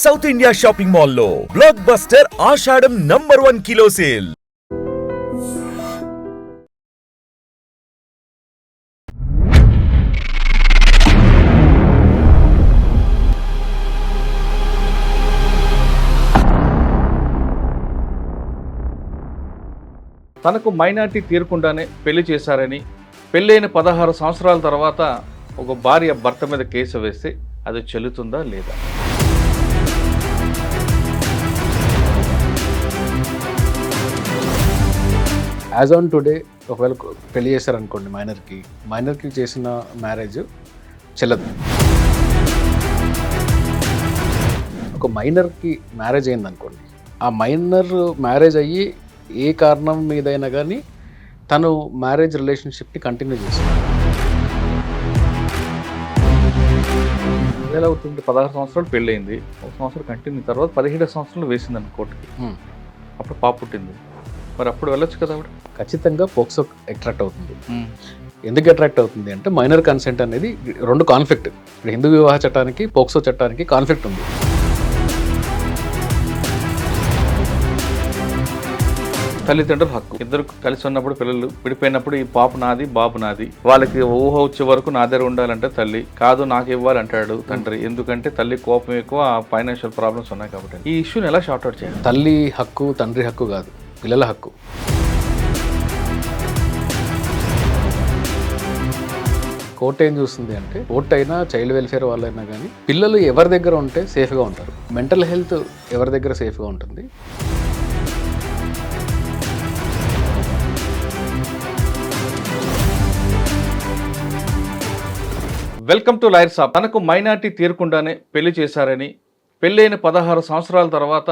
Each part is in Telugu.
సౌత్ ఇండియా షాపింగ్ మాల్లో బ్లాక్ బస్టర్ ఆషాఢం #1 కిలో సేల్. తనకు మైనార్టీ తీరకుండానే పెళ్లి చేశారని, పెళ్ళైన 16 సంవత్సరాల తర్వాత ఒక భార్య భర్త మీద కేసు వేస్తే అది చెల్లుతుందా లేదా? యాజ్ ఆన్ టుడే ఒకవేళ పెళ్లి చేశారనుకోండి మైనర్కి చేసిన మ్యారేజ్ చెల్లదు. ఒక మైనర్కి మ్యారేజ్ అయిందనుకోండి, ఆ మైనర్ మ్యారేజ్ అయ్యి ఏ కారణం మీదైనా కానీ తను మ్యారేజ్ రిలేషన్షిప్ని కంటిన్యూ చేస్తుంది. ఎలా అవుతుంది? 16 సంవత్సరాలు పెళ్ళయింది, 1 సంవత్సరం కంటిన్యూ, తర్వాత 17 సంవత్సరాలు వేసిందని కోర్టుకి. అప్పుడు పాప పుట్టింది, మరి అప్పుడు వెళ్ళొచ్చు కదా ఆవిడ? ఖచ్చితంగా పోక్సో అట్రాక్ట్ అవుతుంది. ఎందుకు అట్రాక్ట్ అవుతుంది అంటే మైనర్ కన్సెంట్ అనేది రెండు కాన్ఫ్లిక్ట్. ఇప్పుడు హిందూ వివాహ చట్టానికి పోక్సో చట్టానికి కాన్ఫ్లిక్ట్ ఉంది. తల్లిదండ్రుల హక్కు, ఇద్దరు కలిసి ఉన్నప్పుడు పిల్లలు విడిపోయినప్పుడు ఈ పాప నాది బాబు నాది, వాళ్ళకి ఊహ వచ్చే వరకు నా దగ్గర ఉండాలంటే తల్లి, కాదు నాకు ఇవ్వాలంటాడు తండ్రి. ఎందుకంటే తల్లి కోపం ఎక్కువ, ఫైనాన్షియల్ ప్రాబ్లమ్స్ ఉన్నాయి కాబట్టి. ఈ ఇష్యూని ఎలా షార్ట్ అవుట్ చేయాలి? తల్లి హక్కు తండ్రి హక్కు కాదు, పిల్లల హక్కు. కోర్టు ఏం చూస్తుంది అంటే, కోర్టు అయినా చైల్డ్ వెల్ఫేర్ వాళ్ళైనా కానీ పిల్లలు ఎవరి దగ్గర ఉంటే సేఫ్గా ఉంటారు, మెంటల్ హెల్త్ ఎవరి దగ్గర సేఫ్గా ఉంటుంది. వెల్కమ్ టు లాయర్ సాబ్. తనకు మైనార్టీ తీరకుండానే పెళ్లి చేశారని, పెళ్ళైన 16 సంవత్సరాల తర్వాత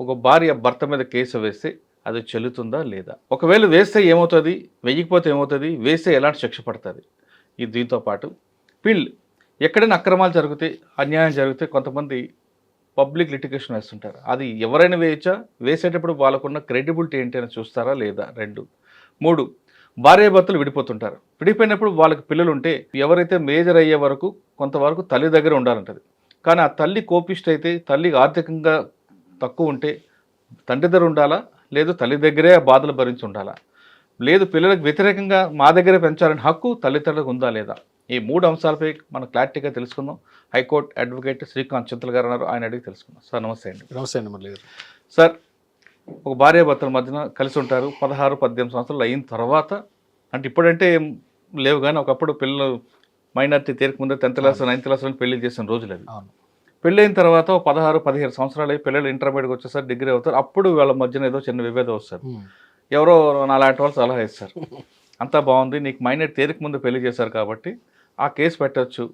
ఒక భార్య భర్త మీద కేసు వేస్తే అది చెల్లుతుందా లేదా? ఒకవేళ వేస్తే ఏమవుతుంది, వెయ్యకపోతే ఏమవుతుంది, వేస్తే ఎలాంటి శిక్ష పడుతుంది? ఇది దీంతో పాటు ఎక్కడైనా అక్రమాలు జరిగితే, అన్యాయం జరిగితే కొంతమంది పబ్లిక్ లిటిగేషన్ వేస్తుంటారు. అది ఎవరైనా వేయచ్చా? వేసేటప్పుడు వాళ్ళకున్న క్రెడిబిలిటీ ఏంటి అని చూస్తారా లేదా? 2, 3 భార్యాభర్తలు విడిపోతుంటారు. విడిపోయినప్పుడు వాళ్ళకి పిల్లలు ఉంటే ఎవరైతే మేజర్ అయ్యే వరకు కొంతవరకు తల్లి దగ్గర ఉండాలంటది. కానీ ఆ తల్లి కోపిష్ట అయితే, తల్లి ఆర్థికంగా తక్కువ ఉంటే తండ్రి దగ్గర ఉండాలా, లేదు తల్లి దగ్గరే ఆ బాధలు భరించి ఉండాలా, లేదు పిల్లలకు వ్యతిరేకంగా మా దగ్గరే పెంచాలని హక్కు తల్లిదండ్రులకు ఉందా లేదా? ఈ 3 అంశాలపై మనం క్లారిటీగా తెలుసుకుందాం. హైకోర్టు అడ్వకేట్ శ్రీకాంత్ చింతల్ గారు ఉన్నారు, ఆయన అడిగి తెలుసుకుందాం. సార్ నమస్తే అండి. నమస్తే అండి. మళ్ళీ సార్, ఒక భార్యాభర్తల మధ్యన కలిసి ఉంటారు, 16-18 సంవత్సరాలు అయిన తర్వాత, అంటే ఇప్పుడంటే ఏం లేవు కానీ ఒకప్పుడు పిల్లలు మైనార్టీ తీరక ముందే 10th క్లాస్ 9th క్లాస్ పెళ్లి చేసిన రోజులు అవి. పెళ్ళైన తర్వాత 16-17 సంవత్సరాలు అయ్యి పిల్లలు ఇంటర్మీడియట్కి వచ్చేసరికి డిగ్రీ అవుతారు. అప్పుడు వాళ్ళ మధ్యన ఏదో చిన్న విభేదం వస్తారు. ఎవరో నాలాంటి వాళ్ళు సలహా ఇస్తారు, అంతా బాగుంది, నీకు మైనార్టీ తీరక ముందు పెళ్లి చేశారు కాబట్టి ఆ కేసు పెట్టచ్చు,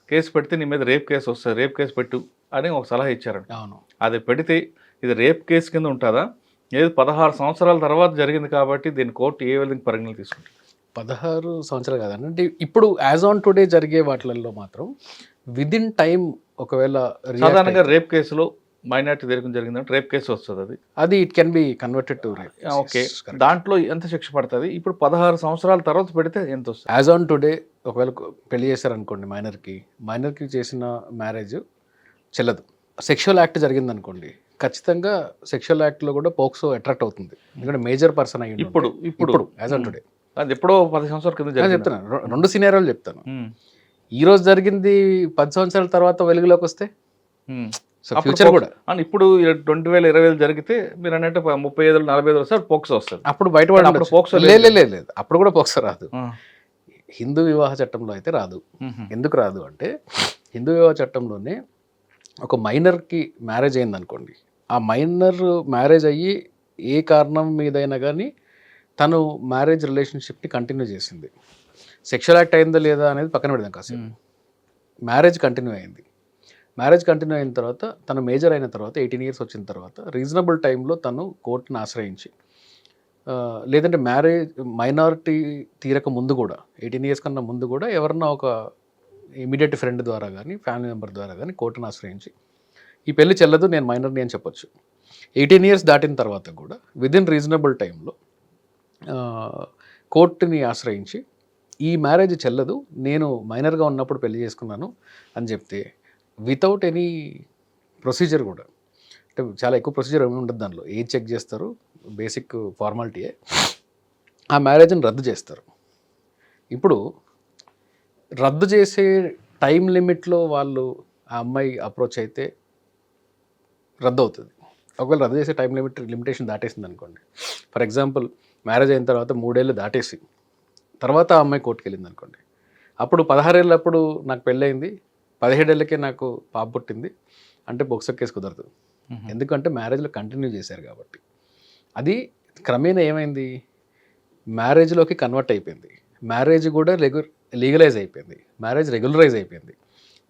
కేసు పెడితే నీ మీద రేప్ కేసు వస్తుంది, రేప్ కేసు పెట్టు అని ఒక సలహా ఇచ్చారండి. అది పెడితే ఇది రేప్ కేసు కింద ఉంటుందా, లేదు 16 సంవత్సరాల తర్వాత జరిగింది కాబట్టి దీని కోర్టు ఏ విధంగా పరిగణన తీసుకుంటుంది? 16 సంవత్సరాలు కాదండి, అంటే ఇప్పుడు యాజ్ ఆన్ టుడే జరిగే వాటిల్లో మాత్రం విదిన్ టైం ఒకవేళ సాధారణంగా రేప్ కేసులో మైనార్టీ తీరకం జరిగిందంటే రేప్ కేసు వస్తుంది, అది it can be converted to rape. Okay, దాంట్లో ఎంత శిక్ష పడుతుంది? ఇప్పుడు 16 సంవత్సరాల తర్వాత పెడితే ఎంత వస్తుంది? యాజ్ ఆన్ టుడే ఒకవేళ పెళ్లి చేశారనుకోండి మైనర్కి చేసిన మ్యారేజ్ చెల్లదు. సెక్షువల్ యాక్ట్ జరిగిందనుకోండి, ఖచ్చితంగా సెక్షువల్ యాక్ట్లో కూడా పోక్సో అట్రాక్ట్ అవుతుంది. ఎందుకంటే మేజర్ పర్సన్ అయ్యి ఇప్పుడు యాజ్ ఆన్ టుడే, అది ఎప్పుడో 10 సంవత్సరాల కింద చెప్తాను. 2 సినారియోలు చెప్తాను. ఈ రోజు జరిగింది 10 సంవత్సరాల తర్వాత వెలుగులోకి వస్తే ఫ్యూచర్ కూడా. అండ్ ఇప్పుడు 2020 జరిగితే మీరు అన్నట్టు 35-45 వస్తే పోక్సో వస్తుంది. అప్పుడు బయట పోక్సో లేదు, అప్పుడు కూడా పోక్సో రాదు. హిందూ వివాహ చట్టంలో అయితే రాదు. ఎందుకు రాదు అంటే, హిందూ వివాహ చట్టంలోనే ఒక మైనర్కి మ్యారేజ్ అయిందనుకోండి, ఆ మైనర్ మ్యారేజ్ అయ్యి ఏ కారణం మీదైనా కానీ తను మ్యారేజ్ రిలేషన్షిప్ని కంటిన్యూ చేసింది. సెక్షువల్ యాక్ట్ అయిందా లేదా అనేది పక్కన పెడదాం కాసేపు. మ్యారేజ్ కంటిన్యూ అయింది. మ్యారేజ్ కంటిన్యూ అయిన తర్వాత, తను మేజర్ అయిన తర్వాత 18 years వచ్చిన తర్వాత రీజనబుల్ టైంలో తను కోర్టును ఆశ్రయించి, లేదంటే మైనారిటీ తీరక ముందు కూడా 18 years కన్నా ముందు కూడా ఎవరన్నా ఒక ఇమీడియట్ ఫ్రెండ్ ద్వారా కానీ ఫ్యామిలీ మెంబర్ ద్వారా కానీ కోర్టును ఆశ్రయించి ఈ పెళ్లి చెల్లదు, నేను మైనర్ని అని చెప్పొచ్చు. 18 years దాటిన తర్వాత కూడా విదిన్ రీజనబుల్ టైంలో కోర్టుని ఆశ్రయించి ఈ మ్యారేజ్ చెల్లదు, నేను మైనర్గా ఉన్నప్పుడు పెళ్లి చేసుకున్నాను అని చెప్తే వితౌట్ ఎనీ ప్రొసీజర్ కూడా అంటే చాలా ఎక్కువ ప్రొసీజర్ ఏమి ఉండదు దానిలో. ఏజ్ చెక్ చేస్తారు, బేసిక్ ఫార్మాలిటీయే. ఆ మ్యారేజ్ని రద్దు చేస్తారు. ఇప్పుడు రద్దు చేసే టైం లిమిట్లో వాళ్ళు ఆ అమ్మాయి అప్రోచ్ అయితే రద్దు అవుతుంది. ఒకవేళ రద్దు చేసే టైం లిమిటేషన్ దాటేసింది అనుకోండి, ఫర్ ఎగ్జాంపుల్ మ్యారేజ్ అయిన తర్వాత 3 ఏళ్ళు దాటేసి తర్వాత ఆ అమ్మాయి కోర్టుకు వెళ్ళింది అనుకోండి, అప్పుడు 16 ఏళ్ళప్పుడు నాకు పెళ్ళయింది, 17 ఏళ్ళకే నాకు పాప పుట్టింది అంటే బొక్సో కేసు కుదరదు. ఎందుకంటే మ్యారేజ్లో కంటిన్యూ చేశారు కాబట్టి. అది క్రమేణా ఏమైంది, మ్యారేజ్లోకి కన్వర్ట్ అయిపోయింది, మ్యారేజ్ కూడా లీగలైజ్ అయిపోయింది, మ్యారేజ్ రెగ్యులరైజ్ అయిపోయింది.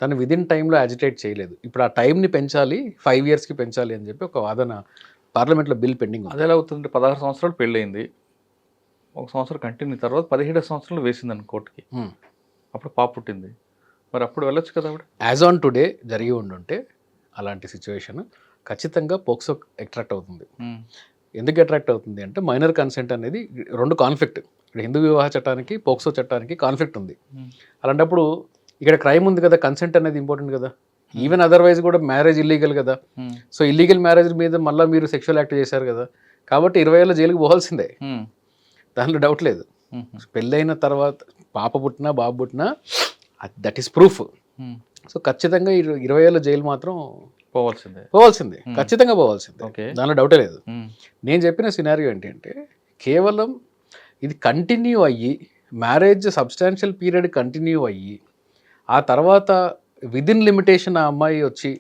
తను విదిన్ టైంలో యాజిటేట్ చేయలేదు. ఇప్పుడు ఆ టైంని పెంచాలి, 5 ఇయర్స్కి పెంచాలి అని చెప్పి ఒక వాదన పార్లమెంట్లో బిల్ పెండింగ్ ఉంది. అది ఎలా అవుతుంది? 16 సంవత్సరాలు పెళ్ళయింది, 1 సంవత్సరం కంటిన్యూ, తర్వాత 17 సంవత్సరాలు వేసిందని కోర్టుకి, అప్పుడు పాప పుట్టింది, మరి అప్పుడు వెళ్ళొచ్చు కదా ఆవిడ? యాజ్ ఆన్ టుడే జరిగి ఉండుంటే అలాంటి సిచ్యువేషన్ ఖచ్చితంగా పోక్సో అట్రాక్ట్ అవుతుంది. ఎందుకు అట్రాక్ట్ అవుతుంది అంటే మైనర్ కన్సెంట్ అనేది 2 కాన్ఫ్లిక్ట్. ఇక్కడ హిందూ వివాహ చట్టానికి పోక్సో చట్టానికి కాన్ఫ్లిక్ట్ ఉంది. అలాంటప్పుడు ఇక్కడ క్రైమ్ ఉంది కదా, కన్సెంట్ అనేది ఇంపార్టెంట్ కదా. ఈవెన్ అదర్వైజ్ కూడా మ్యారేజ్ ఇల్లీగల్ కదా. సో ఇల్లీగల్ మ్యారేజ్ మీద మళ్ళీ మీరు సెక్షువల్ యాక్ట్ చేశారు కదా, కాబట్టి 20 ఏళ్ళ జైలుకి పోవాల్సిందే, దాంట్లో డౌట్ లేదు. పెళ్ళైన తర్వాత పాప పుట్టినా బాబు పుట్టినా దట్ ఈస్ ప్రూఫ్. సో ఖచ్చితంగా 20 ఏళ్ళ జైలు మాత్రం పోవాల్సిందే, ఖచ్చితంగా పోవాల్సిందే, దానిలో డౌటే లేదు. నేను చెప్పిన సినారియో ఏంటంటే కేవలం ఇది కంటిన్యూ అయ్యి మ్యారేజ్ సబ్స్టాన్షియల్ పీరియడ్ కంటిన్యూ అయ్యి ఆ తర్వాత విదిన్ లిమిటేషన్ ఆ అమ్మాయి వచ్చి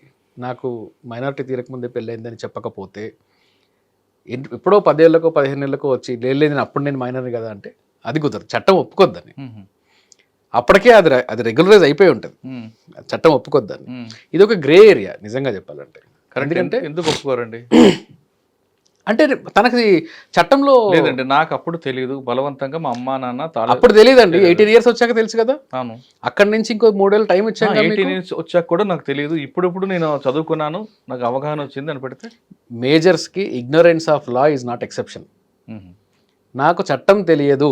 నాకు మైనారిటీ తీరకముందే పెళ్ళైందని చెప్పకపోతే, ఎప్పుడో 10 ఏళ్ళకో 15 ఏళ్ళకో వచ్చి లేదు అప్పుడు నేను మైనర్ని కదా అంటే అది కుదరదు, చట్టం ఒప్పుకోద్దని. అప్పటికే అది రెగ్యులరైజ్ అయిపోయి ఉంటుంది, చట్టం ఒప్పుకోద్దని. ఇది ఒక గ్రే ఏరియా నిజంగా చెప్పాలంటే. ఎందుకంటే ఎందుకు ఒప్పుకోరండి అంటే తనకి చట్టంలో లేదండి, నాకు అప్పుడు తెలియదు, బలవంతంగా మా అమ్మా నాన్న అప్పుడు తెలియదండి, 18 ఇయర్స్ వచ్చాక తెలుసు కదా. అవును, అక్కడి నుంచి ఇంకో 3 ఏళ్ళు టైం వచ్చాక 18 ఇయర్స్ వచ్చాక కూడా నాకు తెలియదు, ఇప్పుడు నేను చదువుకున్నాను, నాకు అవగాహన వచ్చింది అని పెడితే. మేజర్స్కి ignorance of law is not exception. నాకు చట్టం తెలియదు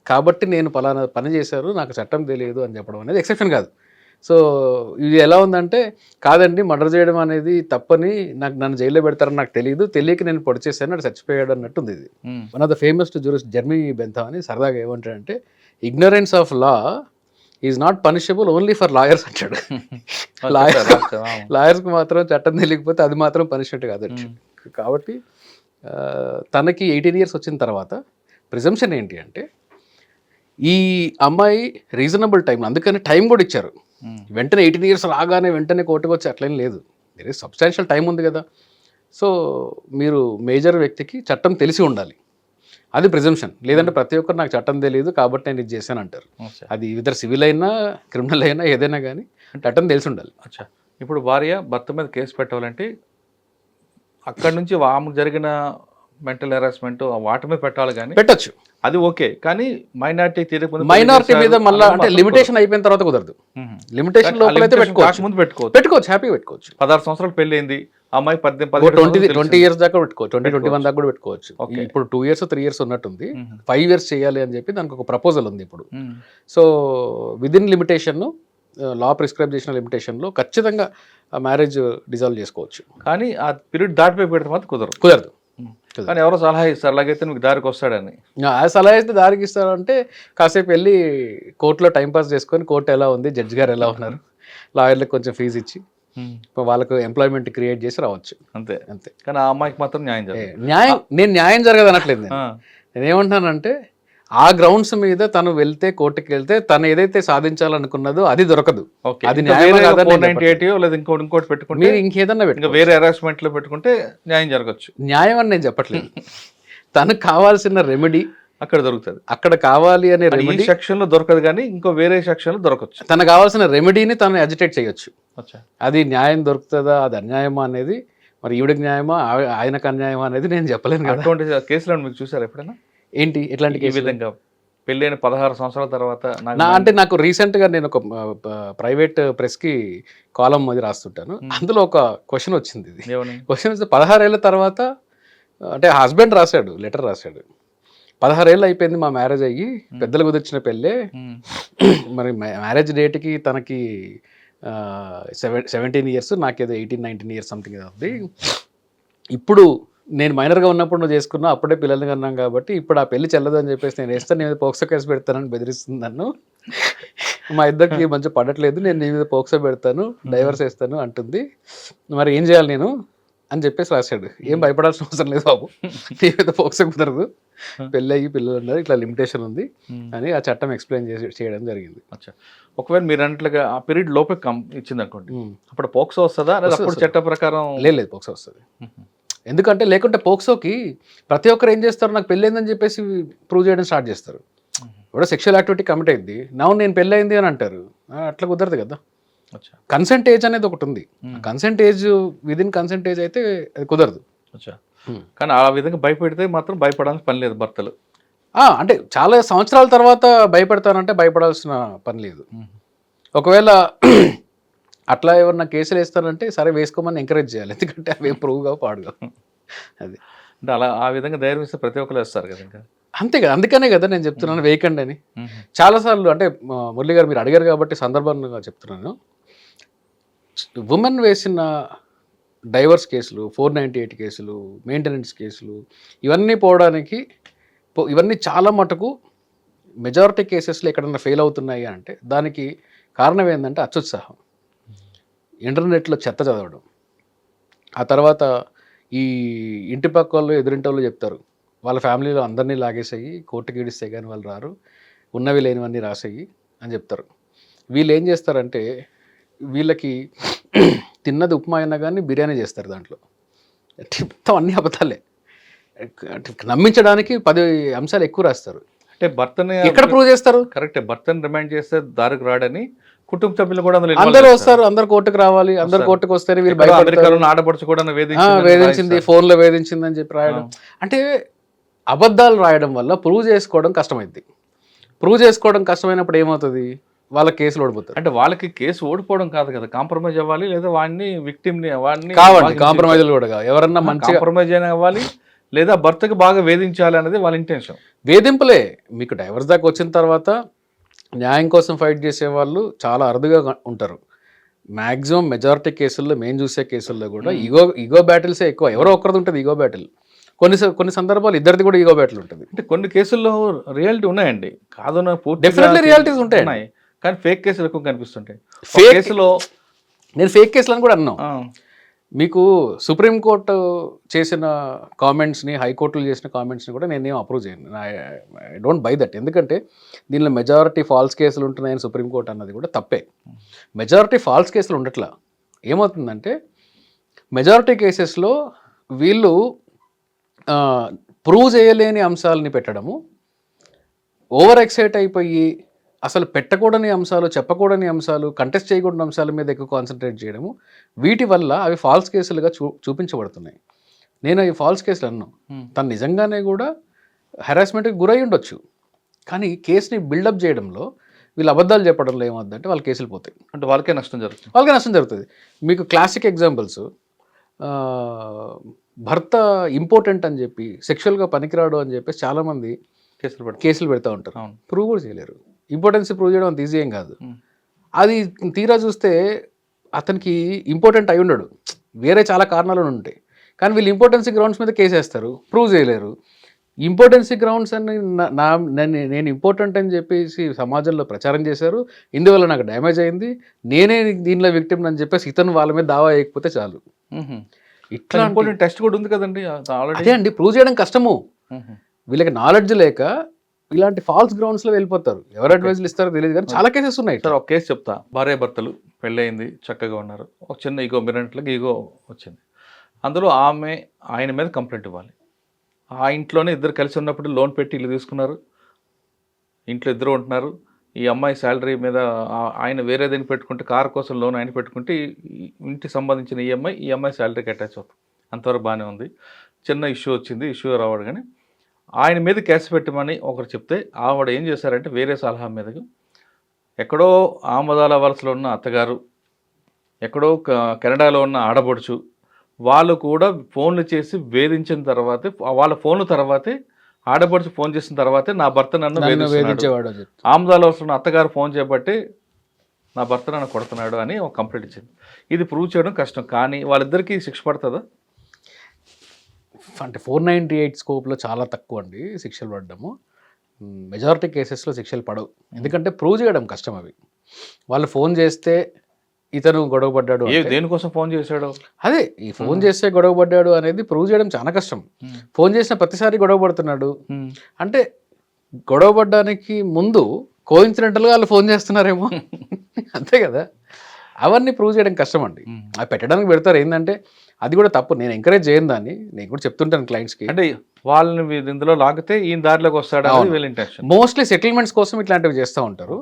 కాబట్టి నేను పలానా పని చేశారు, నాకు చట్టం తెలియదు అని చెప్పడం అనేది ఎక్సెప్షన్ కాదు. సో ఇది ఎలా ఉందంటే, కాదండి మర్డర్ చేయడం అనేది తప్పని, నన్ను జైల్లో పెడతారని నాకు తెలియదు, తెలియక నేను పొడి చేశాను, అది చచ్చిపోయాడు అన్నట్టుంది. ఇది one of the famous jurist Jeremy Bentham అని సరదాగా ఏమంటాడంటే, ignorance of law is not punishable only for lawyers అంటాడు. లాయర్స్కి మాత్రం చట్టం తెలియకపోతే అది మాత్రం పనిష్మెంట్ కాదండి. కాబట్టి తనకి 18 ఇయర్స్ వచ్చిన తర్వాత ప్రిజంప్షన్ ఏంటి అంటే, ఈ అమ్మాయి రీజనబుల్ టైం, అందుకని టైం కూడా ఇచ్చారు. వెంటనే 18 ఇయర్స్ రాగానే వెంటనే కోర్టుకు వచ్చి అట్లేం లేదు, మీరు సబ్స్టాన్షియల్ టైం ఉంది కదా. సో మీరు మేజర్ వ్యక్తికి చట్టం తెలిసి ఉండాలి, అది ప్రిజంప్షన్. లేదంటే ప్రతి ఒక్కరు నాకు చట్టం తెలియదు కాబట్టి నేను ఇది చేశాను అంటారు. అది ఇద్దరు సివిల్ అయినా క్రిమినల్ అయినా ఏదైనా కానీ చట్టం తెలిసి ఉండాలి. అచ్చా, ఇప్పుడు భార్య భర్త మీద కేసు పెట్టాలంటే అక్కడి నుంచి ఆమెకు జరిగిన మెంటల్ హెరాస్మెంట్ వాటి మీద పెట్టాలి, కానీ పెట్టచ్చు, అది ఓకే. కానీ మైనారిటీ మీద మళ్ళీ అంటే లిమిటేషన్ అయిపోయిన తర్వాత కుదరదు. లిమిటేషన్ లోపల అయితే ముందు పెట్టుకోవచ్చు, హ్యాపీగా పెట్టుకోవచ్చు. 16 సంవత్సరాలు పెళ్ళైంది అమ్మాయి, 20 ఇయర్స్ దాకా పెట్టుకోవచ్చు, 20-21 దాకా కూడా పెట్టుకోవచ్చు. ఇప్పుడు 2 ఇయర్స్ 3 ఇయర్స్ ఉన్నట్టుంది, 5 ఇయర్స్ చేయాలి అని చెప్పి దానికి ఒక ప్రపోజల్ ఉంది ఇప్పుడు. సో విదిన్ లిమిటేషన్, లా ప్రిస్క్రైబ్ చేసిన లిమిటేషన్లో ఖచ్చితంగా మ్యారేజ్ డిజాల్వ్ చేసుకోవచ్చు. కానీ ఆ పీరియడ్ దాటిపోయి పెడితే మాత్రం కుదరదు. కానీ ఎవరో సలహా ఇస్తారు, అలాగైతే మీకు దారికి వస్తాడని. ఆ సలహా అయితే దారికి ఇస్తారంటే కాసేపు వెళ్ళి కోర్టులో టైంపాస్ చేసుకొని, కోర్టు ఎలా ఉంది, జడ్జి గారు ఎలా ఉన్నారు, లాయర్లకు కొంచెం ఫీజు ఇచ్చి వాళ్ళకు ఎంప్లాయ్మెంట్ క్రియేట్ చేసి రావచ్చు, అంతే. కానీ ఆ అమ్మాయికి మాత్రం న్యాయం నేను న్యాయం జరగదు అనట్లేదు. నేనేమంటానంటే ఆ గ్రౌండ్స్ మీద తను వెళ్తే, కోర్టుకి వెళ్తే తను ఏదైతే సాధించాలనుకున్నదో అది దొరకదు. అది ఇంకోటి పెట్టుకుంటే, మీరు ఇంకేదన్నా పెట్టుకో, వేరే హెరాస్మెంట్ లో పెట్టుకుంటే న్యాయం జరగచ్చు. న్యాయం అని నేను చెప్పట్లేదు, తనకు కావాల్సిన రెమెడీ అక్కడ దొరుకుతుంది, అక్కడ కావాలి అనే రెమెడీ సెక్షన్ లో దొరకదు, కానీ ఇంకో వేరే సెక్షన్ లో దొరకచ్చు. తనకు కావాల్సిన రెమెడీని తను అజిటేట్ చేయొచ్చు. అది న్యాయం దొరుకుతుందా, అది అన్యాయమా అనేది, మరి ఈవిడికి న్యాయమా ఆయనకు అన్యాయమా అనేది నేను చెప్పలేను కదా. అటువంటి కేసులను మీకు చూసారు ఎప్పుడైనా? ఏంటి ఎట్లాంటి ఈ విధంగా పెళ్ళైన 16 సంవత్సరాల తర్వాత? అంటే నాకు రీసెంట్గా నేను ఒక ప్రైవేట్ ప్రెస్కి కాలం అది రాస్తుంటాను, అందులో ఒక క్వశ్చన్ వచ్చింది. ఇది క్వశ్చన్ వస్తే 16 ఏళ్ళ తర్వాత, అంటే హస్బెండ్ రాశాడు, లెటర్ రాశాడు, 16 ఏళ్ళు అయిపోయింది మా మ్యారేజ్ అయ్యి, పెద్దలు కుదిర్చిన పెళ్ళే, మరి మ్యారేజ్ డేట్కి తనకి 17 ఇయర్స్, నాకేదో 18-19 ఇయర్స్ సంథింగ్ ఏదో ఉంది. ఇప్పుడు నేను మైనర్గా ఉన్నప్పుడు నువ్వు చేసుకున్నా, అప్పుడే పిల్లల్ని కన్నాం కాబట్టి ఇప్పుడు ఆ పెళ్లి చెల్లదు అని చెప్పేసి నేను వేస్తాను, నేను పోక్సో కేసు పెడతానని బెదిరిస్తుంది నన్ను. మా ఇద్దరికి మంచి పడట్లేదు, నేను నీ మీద పోక్సో పెడతాను, డైవర్స్ వేస్తాను అంటుంది. మరి ఏం చేయాలి నేను అని చెప్పేసి రాశాడు. ఏం భయపడాల్సిన అవసరం లేదు బాబు, నీ మీద పోక్సో కుదరదు, పెళ్ళి అయ్యి పిల్లలు ఉన్నారు, ఇట్లా లిమిటేషన్ ఉంది అని ఆ చట్టం ఎక్స్ప్లెయిన్ చేయడం జరిగింది. అచ్చా, ఒకవేళ మీరు అన్నట్లుగా ఆ పీరియడ్ లోపే ఇచ్చింది అనుకోండి, అప్పుడు పోక్సో వస్తుందా లేదా అప్పుడు చట్ట ప్రకారం? లేదు, పోక్సో వస్తుంది. ఎందుకంటే లేకుంటే పోక్సోకి ప్రతి ఒక్కరు ఏం చేస్తారు, నాకు పెళ్ళైందని చెప్పేసి ప్రూవ్ చేయడం స్టార్ట్ చేస్తారు. ఇప్పుడు సెక్షువల్ యాక్టివిటీ కమిట్ అయింది, నా నేను పెళ్ళైంది అని అంటారు, అట్లా కుదరదు కదా. కన్సెంట్ ఏజ్ అనేది ఒకటి ఉంది, consent age within consent age అయితే అది కుదరదు. కానీ ఆ విధంగా భయపెడితే మాత్రం భయపడాల్సిన పని లేదు భర్తలు. అంటే చాలా సంవత్సరాల తర్వాత భయపడతానంటే భయపడాల్సిన పని లేదు. ఒకవేళ అట్లా ఎవరన్నా కేసులు వేస్తారంటే సరే వేసుకోమని ఎంకరేజ్ చేయాలి, ఎందుకంటే అవి ప్రూవ్గా పాడుగా. అది అంటే అలా ఆ విధంగా ధైర్యం ఇస్తే ప్రతి ఒక్కరు వేస్తారు కదా. ఇంకా అంతే కదా, అందుకనే కదా నేను చెప్తున్నాను వేయకండి అని. చాలాసార్లు అంటే మురళి గారు మీరు అడిగారు కాబట్టి సందర్భంగా చెప్తున్నాను. ఉమెన్ వేసిన డైవర్స్ కేసులు, 498 కేసులు, మెయింటెనెన్స్ కేసులు, ఇవన్నీ పోవడానికి ఇవన్నీ చాలా మటుకు మెజారిటీ కేసెస్లో ఎక్కడన్నా ఫెయిల్ అవుతున్నాయి అంటే దానికి కారణం ఏంటంటే అత్యుత్సాహం, ఇంటర్నెట్లో చెత్త చదవడం, ఆ తర్వాత ఈ ఇంటి పక్క వాళ్ళు ఎదురింటి వాళ్ళు చెప్తారు వాళ్ళ ఫ్యామిలీలో అందరినీ లాగేసేయి కోర్టుకి ఈడిస్తే కానీ వాళ్ళు రారు, ఉన్నవి లేనివన్నీ రాసేయి అని చెప్తారు. వీళ్ళు ఏం చేస్తారంటే వీళ్ళకి తిన్నది ఉప్మా అయినా కానీ బిర్యానీ చేస్తారు, దాంట్లో మొత్తం అన్ని అబద్ధాలే, నమ్మించడానికి 10 అంశాలు ఎక్కువ రాస్తారు. అంటే భర్తని ఎక్కడ ప్రూవ్ చేస్తారు? కరెక్టే, భర్తని రిమైండ్ చేస్తే దారికి రాడని కుటుంబ సభ్యులు కూడా అందరూ వస్తారు, అందరు కోర్టుకు రావాలి, అందరు కోర్టుకు వస్తేనే వీళ్ళు భయపడతారు. ఆడపడుచు కూడా వేధించింది, ఫోన్లో వేధించింది అని చెప్పి రాయడం. అంటే అబద్ధాలు రాయడం వల్ల ప్రూవ్ చేసుకోవడం కష్టమైంది. ప్రూవ్ చేసుకోవడం కష్టమైనప్పుడు ఏమవుతుంది, వాళ్ళ కేసులు ఓడిపోతారు. అంటే వాళ్ళకి కేసు ఓడిపోవడం కాదు కదా, కాంప్రమైజ్ అవ్వాలి, లేదా వాడిని విక్టిమ్ని వాడిని కావాలి, కాంప్రమైజ్లు కూడా ఎవరన్నా మంచిగా కాంప్రమైజ్ అయినా అవ్వాలి, లేదా భర్తకి బాగా వేధించాలి అనేది వాళ్ళ ఇంటెన్షన్. వేధింపులే. మీకు డైవర్స్ దాకా వచ్చిన తర్వాత న్యాయం కోసం ఫైట్ చేసే వాళ్ళు చాలా అరుదుగా ఉంటారు. మ్యాక్సిమం మెజారిటీ కేసుల్లో, మేము చూసే కేసుల్లో కూడా ఈగో బ్యాటిల్సే ఎక్కువ. ఎవరో ఒకరిది ఉంటుంది ఈగో బ్యాటిల్, కొన్ని సందర్భాలు ఇద్దరిది కూడా ఈగో బ్యాటిల్ ఉంటుంది. అంటే కొన్ని కేసుల్లో రియాలిటీ ఉన్నాయండి, కాదు డెఫినెట్లీ రియాలిటీస్ ఉంటాయి, కానీ ఫేక్ కేసులు ఎక్కువ కనిపిస్తుంటాయి. ఫేక్ కేసులో నేను ఫేక్ కేసులు అని కూడా అన్నాను. మీకు సుప్రీంకోర్టు చేసిన కామెంట్స్ని, హైకోర్టులు చేసిన కామెంట్స్ని కూడా నేనేం అప్రూవ్ చేయను. I don't by that. ఎందుకంటే దీనిలో మెజారిటీ ఫాల్స్ కేసులు ఉంటున్నాయని సుప్రీంకోర్టు అన్నది కూడా తప్పే. మెజారిటీ ఫాల్స్ కేసులు ఉండట్లా. ఏమవుతుందంటే మెజారిటీ కేసెస్లో వీళ్ళు ప్రూవ్ చేయలేని అంశాలని పెట్టడము, ఓవర్ ఎక్సైట్ అయిపోయి అసలు పెట్టకూడని అంశాలు, చెప్పకూడని అంశాలు, కంటెస్ట్ చేయకూడని అంశాల మీద ఎక్కువ కాన్సన్ట్రేట్ చేయడము, వీటి వల్ల అవి ఫాల్స్ కేసులుగా చూపించబడుతున్నాయి. నేను ఈ ఫాల్స్ కేసులు అన్నాను, తను నిజంగానే కూడా హెరాస్మెంట్కి గురై ఉండొచ్చు, కానీ కేసుని బిల్డప్ చేయడంలో వీళ్ళు అబద్ధాలు చెప్పడంలో ఏమవుతుందంటే వాళ్ళ కేసులు పోతాయి. అంటే వాళ్ళకే నష్టం జరుగుతుంది. మీకు క్లాసిక్ ఎగ్జాంపుల్స్, భర్త ఇంపార్టెంట్ అని చెప్పి, సెక్షువల్గా పనికిరాడు అని చెప్పేసి చాలామంది కేసులు పెడతా ఉంటారు, ప్రూవ్ కూడా చేయలేరు. ఇంపార్టెన్స్ ప్రూవ్ చేయడం అంత ఈజీ ఏం కాదు. అది తీరా చూస్తే అతనికి ఇంపార్టెంట్ అయి ఉండడు, వేరే చాలా కారణాలు ఉంటాయి, కానీ వీళ్ళు ఇంపార్టెన్సీ గ్రౌండ్స్ మీద కేసు వేస్తారు, ప్రూవ్ చేయలేరు. ఇంపార్టెన్సీ గ్రౌండ్స్ అని నేను ఇంపార్టెంట్ అని చెప్పేసి సమాజంలో ప్రచారం చేశారు, ఇందువల్ల నాకు డ్యామేజ్ అయింది, నేనే దీనిలో విక్టిమ్ అని చెప్పేసి ఇతను వాళ్ళ మీద దావా వేయకపోతే చాలు. ఇట్లా టెస్ట్ కూడా ఉంది కదండి. అదే అండి, ప్రూవ్ చేయడం కష్టము. వీళ్ళకి నాలెడ్జ్ లేక ఇలాంటి ఫాల్స్ గ్రౌండ్స్లో వెళ్ళిపోతారు. ఎవరు అడ్వైజులు ఇస్తారో తెలియదు, కానీ చాలా కేసెస్ ఉన్నాయి. సార్ ఒక కేసు చెప్తా. భార్య భర్తలు పెళ్ళయింది, చక్కగా ఉన్నారు, ఒక చిన్న ఈగో మిరెంట్లకి ఈగో వచ్చింది. అందులో ఆయన మీద కంప్లైంట్ ఇవ్వాలి. ఆ ఇంట్లోనే ఇద్దరు కలిసి ఉన్నప్పుడు లోన్ పెట్టి ఇల్లు తీసుకున్నారు, ఇంట్లో ఇద్దరు ఉంటున్నారు. ఈ అమ్మాయి శాలరీ మీద ఆయన వేరే దేని పెట్టుకుంటే, కారు కోసం లోన్ ఆయన పెట్టుకుంటే ఇంటికి సంబంధించిన ఈ అమ్మాయి శాలరీకి అటాచ్ అవుతుంది. అంతవరకు బాగానే ఉంది. చిన్న ఇష్యూ వచ్చింది, ఇష్యూ రావడం కానీ ఆయన మీద కేసు పెట్టమని ఒకరు చెప్తే ఆవిడ ఏం చేశారంటే వేరే సలహా మీదకు ఎక్కడో ఆమదాల వలసలో ఉన్న అత్తగారు, ఎక్కడో కెనడాలో ఉన్న ఆడపడుచు వాళ్ళు కూడా ఫోన్లు చేసి వేధించిన తర్వాతే, వాళ్ళ ఫోన్ల తర్వాతే ఆడపడుచు ఫోన్ చేసిన తర్వాతే నా భర్త నన్ను వేధించేవాడు, ఆమదాల వలసలో ఉన్న అత్తగారు ఫోన్ చేయబట్టి నా భర్త నన్ను కొడుతున్నాడు అని ఒక కంప్లైంట్ ఇచ్చింది. ఇది ప్రూవ్ చేయడం కష్టం, కానీ వాళ్ళిద్దరికీ శిక్ష పడుతుందా? అంటే 498 స్కోప్లో చాలా తక్కువ అండి శిక్షలు పడడము. మెజారిటీ కేసెస్లో శిక్షలు పడవు, ఎందుకంటే ప్రూవ్ చేయడం కష్టం అవి. వాళ్ళు ఫోన్ చేస్తే ఇతను గొడవ పడ్డాడు అంటే, దేనికోసం ఫోన్ చేశాడు? అదే ఈ ఫోన్ చేస్తే గొడవ పడ్డాడు అనేది ప్రూవ్ చేయడం చాలా కష్టం. ఫోన్ చేసిన ప్రతిసారి గొడవ పడుతున్నాడు అంటే గొడవ పడ్డానికి ముందు కోఇన్సిడెంటల్గా వాళ్ళు ఫోన్ చేస్తున్నారేమో అంతే కదా. అవన్నీ ప్రూవ్ చేయడం కష్టం అండి. అవి పెట్టడానికి పెడతారు, ఏంటంటే అది కూడా తప్పు. నేను ఎంకరేజ్ చేయను దాన్ని, నేను కూడా చెప్తుంటాను క్లయింట్స్కి. అంటే వాళ్ళని ఇందులో లాగితే ఈయన దారిలోకి వస్తాడు అనేది వీళ్ళ ఇంటెన్షన్. మోస్ట్లీ సెటిల్మెంట్స్ కోసం ఇట్లాంటివి చేస్తూ ఉంటారు.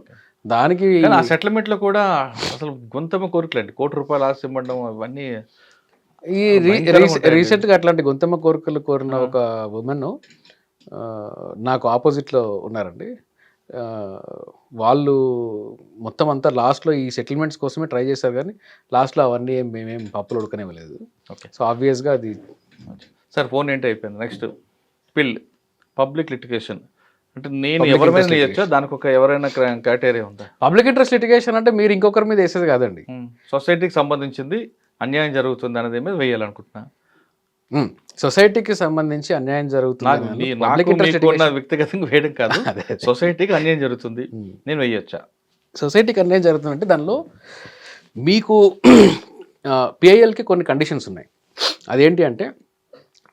దానికి ఆ సెటిల్మెంట్ లో కూడా అసలు గొంతమ కోరికలండి, ₹1,00,00,000 ఆస్తి ఇవ్వడం అవన్నీ. ఈ రీసెంట్గా అట్లాంటి గొంతమ్మ కోరికలు కోరిన ఒక ఉమెన్ నాకు ఆపోజిట్లో ఉన్నారండి. వాళ్ళు మొత్తం అంతా లాస్ట్లో ఈ సెటిల్మెంట్స్ కోసమే ట్రై చేశారు, కానీ లాస్ట్లో అవన్నీ మేమేం పప్పులు ఉడకనివ్వలేదు. ఓకే, సో ఆబ్వియస్గా అది సార్ ఫోన్ ఏంటి అయిపోయింది. నెక్స్ట్ పిల్ పబ్లిక్ లిటిగేషన్ అంటే నేను ఎవరి మీద వేయచ్చా, దానికి ఒక ఎవరైనా క్రైటీరియా ఉందా? పబ్లిక్ ఇంట్రెస్ట్ లిటిగేషన్ అంటే మీరు ఇంకొకరి మీద వేసేది కాదండి, సొసైటీకి సంబంధించింది అన్యాయం జరుగుతుంది అనేది మీద వేయాలనుకుంటున్నా. సొసైటీకి సంబంధించి అన్యాయం జరుగుతుంది వ్యక్తిగతంగా వేయడం కాదు, సొసైటీకి అన్యాయం జరుగుతుంది నేను వేయొచ్చా? సొసైటీకి అన్యాయం జరుగుతుంది అంటే దానిలో మీకు పిఐఎల్కి కొన్ని కండిషన్స్ ఉన్నాయి. అదేంటి అంటే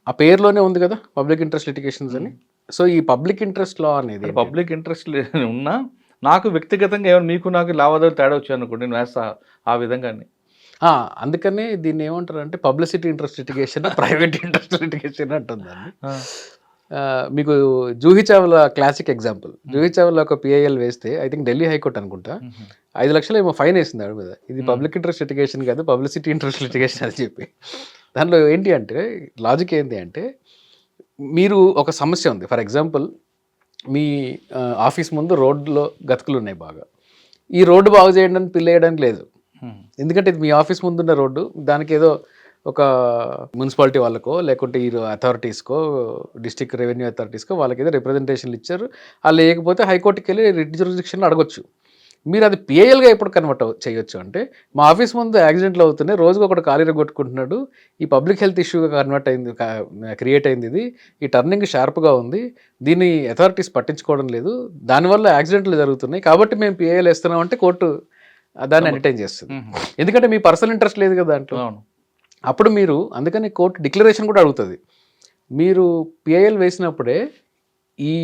ఆ పేరులోనే ఉంది కదా పబ్లిక్ ఇంట్రెస్ట్ లిటిగేషన్స్ అని. సో ఈ పబ్లిక్ ఇంట్రెస్ట్ లా అనేది పబ్లిక్ ఇంట్రెస్ట్ ఉన్నా నాకు వ్యక్తిగతంగా ఏమైనా మీకు నాకు లావాదేవీలు తేడా వచ్చాయి అనుకోండి, నేను వేస్తా ఆ విధంగా. అందుకనే దీన్ని ఏమంటారు అంటే publicity interest litigation, private interest litigation అంటుందండి. మీకు జూహీ చావ్లా క్లాసిక్ ఎగ్జాంపుల్. జూహీ చావ్లా ఒక పిఐఎల్ వేస్తే ఐ థింక్ ఢిల్లీ హైకోర్టు అనుకుంటా 5 లక్షలు ఏమో ఫైన్ వేసింది ఆవిడ మీద. ఇది పబ్లిక్ ఇంట్రెస్ట్ లిటిగేషన్ కాదు, పబ్లిసిటీ ఇంట్రెస్ట్ లిటిగేషన్ అని చెప్పి. దానిలో ఏంటి అంటే లాజిక్ ఏంటి అంటే, మీరు ఒక సమస్య ఉంది, ఫర్ ఎగ్జాంపుల్ మీ ఆఫీస్ ముందు రోడ్లో గతుకులు ఉన్నాయి బాగా, ఈ రోడ్డు బాగు చేయడానికి పిల్ వేయడానికి లేదు, ఎందుకంటే ఇది మీ ఆఫీస్ ముందున్న రోడ్డు. దానికి ఏదో ఒక మున్సిపాలిటీ వాళ్ళకో లేకుంటే ఈ అథారిటీస్కో డిస్ట్రిక్ట్ రెవెన్యూ అథారిటీస్కో వాళ్ళకి ఏదో రిప్రజెంటేషన్లు ఇచ్చారు, వాళ్ళు లేకపోతే హైకోర్టుకి వెళ్ళి రిట్ జ్యూరిస్డిక్షన్లో అడగొచ్చు. మీరు అది పిఐఎల్గా ఎప్పుడు కన్వర్ట్ చేయొచ్చు అంటే, మా ఆఫీస్ ముందు యాక్సిడెంట్లు అవుతున్నాయి, రోజుకు ఒకటి కాలీర కొట్టుకుంటున్నాడు, ఈ పబ్లిక్ హెల్త్ ఇష్యూగా కన్వర్ట్ అయింది, క్రియేట్ అయింది, ఇది ఈ టర్నింగ్ షార్ప్గా ఉంది, దీన్ని అథారిటీస్ పట్టించుకోవడం లేదు, దానివల్ల యాక్సిడెంట్లు జరుగుతున్నాయి, కాబట్టి మేము పిఐఎల్ వేస్తున్నాం అంటే కోర్టు దాన్ని ఎంటర్టైన్ చేస్తుంది. ఎందుకంటే మీ పర్సనల్ ఇంట్రెస్ట్ లేదు కదా దాంట్లో. అప్పుడు మీరు అందుకని కోర్టు డిక్లరేషన్ కూడా అడుగుతుంది. మీరు పిఐఎల్ వేసినప్పుడే ఈ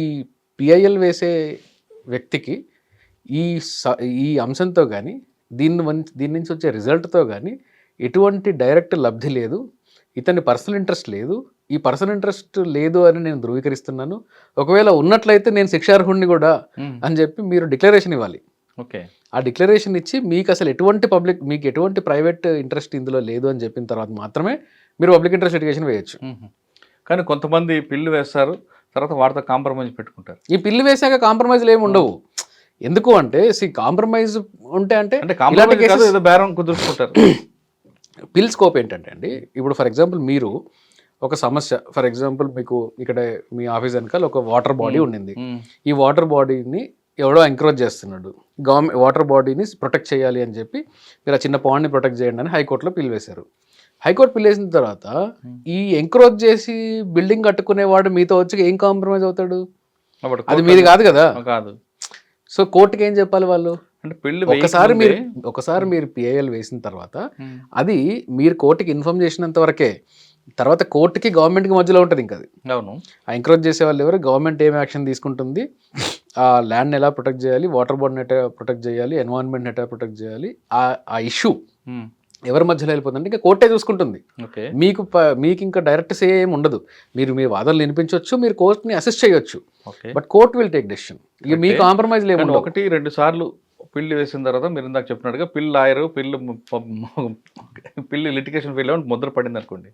పిఐఎల్ వేసే వ్యక్తికి ఈ అంశంతో కానీ దీని నుంచి వచ్చే రిజల్ట్తో కానీ ఎటువంటి డైరెక్ట్ లబ్ధి లేదు, ఇతని పర్సనల్ ఇంట్రెస్ట్ లేదు, ఈ పర్సనల్ ఇంట్రెస్ట్ లేదు అని నేను ధృవీకరిస్తున్నాను, ఒకవేళ ఉన్నట్లయితే నేను శిక్షార్హుడిని కూడా అని చెప్పి మీరు డిక్లరేషన్ ఇవ్వాలి. ఓకే, ఆ డిక్లరేషన్ ఇచ్చి మీకు అసలు మీకు ఎటువంటి ప్రైవేట్ ఇంట్రెస్ట్ ఇందులో లేదు అని చెప్పిన తర్వాత మాత్రమే మీరు పబ్లిక్ ఇంట్రెస్ట్ లిటిగేషన్ వేయచ్చు. కానీ కొంతమంది పిల్లు వేస్తారు, తర్వాత వాటితో కాంప్రమైజ్ పెట్టుకుంటారు. ఈ పిల్లు వేసాక కాంప్రమైజ్లు ఏమి ఉండవు. ఎందుకు అంటే కాంప్రమైజ్ ఉంటే అంటే బేరం కుదుర్చుకుంటారు. పిల్ స్కోప్ ఏంటంటే అండి, ఇప్పుడు ఫర్ ఎగ్జాంపుల్ మీరు ఒక సమస్య, ఫర్ ఎగ్జాంపుల్ మీకు ఇక్కడ మీ ఆఫీస్ వెనకాల ఒక వాటర్ బాడీ ఉండింది, ఈ వాటర్ బాడీని ఎవడో ఎంకరేజ్ చేస్తున్నాడు, గవర్నమెంట్ వాటర్ బాడీని ప్రొటెక్ట్ చేయాలి అని చెప్పి మీరు ఆ చిన్న పాండ్ని ప్రొటెక్ట్ చేయండి అని హైకోర్టులో పిల్ వేశారు. హైకోర్టు పిల్ వేసిన తర్వాత ఈ ఎంకరేజ్ చేసి బిల్డింగ్ కట్టుకునేవాడు మీతో వచ్చి ఏం కాంప్రమైజ్ అవుతాడు? అది మీది కాదు కదా. కాదు. సో కోర్టుకి ఏం చెప్పాలి వాళ్ళు అంటే పిల్లు ఒకసారి మీరు పిఐఎల్ వేసిన తర్వాత అది మీరు కోర్టుకి ఇన్ఫార్మ్ చేసినంత వరకే, తర్వాత కోర్టుకి గవర్నమెంట్కి మధ్యలో ఉంటుంది. ఇంకా అది అవును, ఆ ఎంకరేజ్ చేసే వాళ్ళు ఎవరు, గవర్నమెంట్ ఏం యాక్షన్ తీసుకుంటుంది, ఆ ల్యాండ్ని ఎలా ప్రొటెక్ట్ చేయాలి, వాటర్ బాడీని ఎట్లా ప్రొటెక్ట్ చేయాలి, ఎన్వైరన్మెంట్ని ఎట్లా ప్రొటెక్ట్ చేయాలి, ఆ ఇష్యూ ఎవరి మధ్యలో వెళ్ళిపోతుందంటే ఇంకా కోర్టే చూసుకుంటుంది. మీకు ఇంకా డైరెక్ట్ సే ఏం ఉండదు. మీరు మీ వాదనలు వినిపించవచ్చు, మీరు కోర్టుని అసిస్ట్ చేయొచ్చు, but court will take decision. ఇక మీ కాంప్రమైజ్ లేదు. 1-2 సార్లు పిల్లు వేసిన తర్వాత మీరు ఇందాక చెప్పినట్టుగా పిల్లు లాయరు పిల్లు లిటిగేషన్ ఫీల్డ్ ముద్ర పడింది అనుకోండి,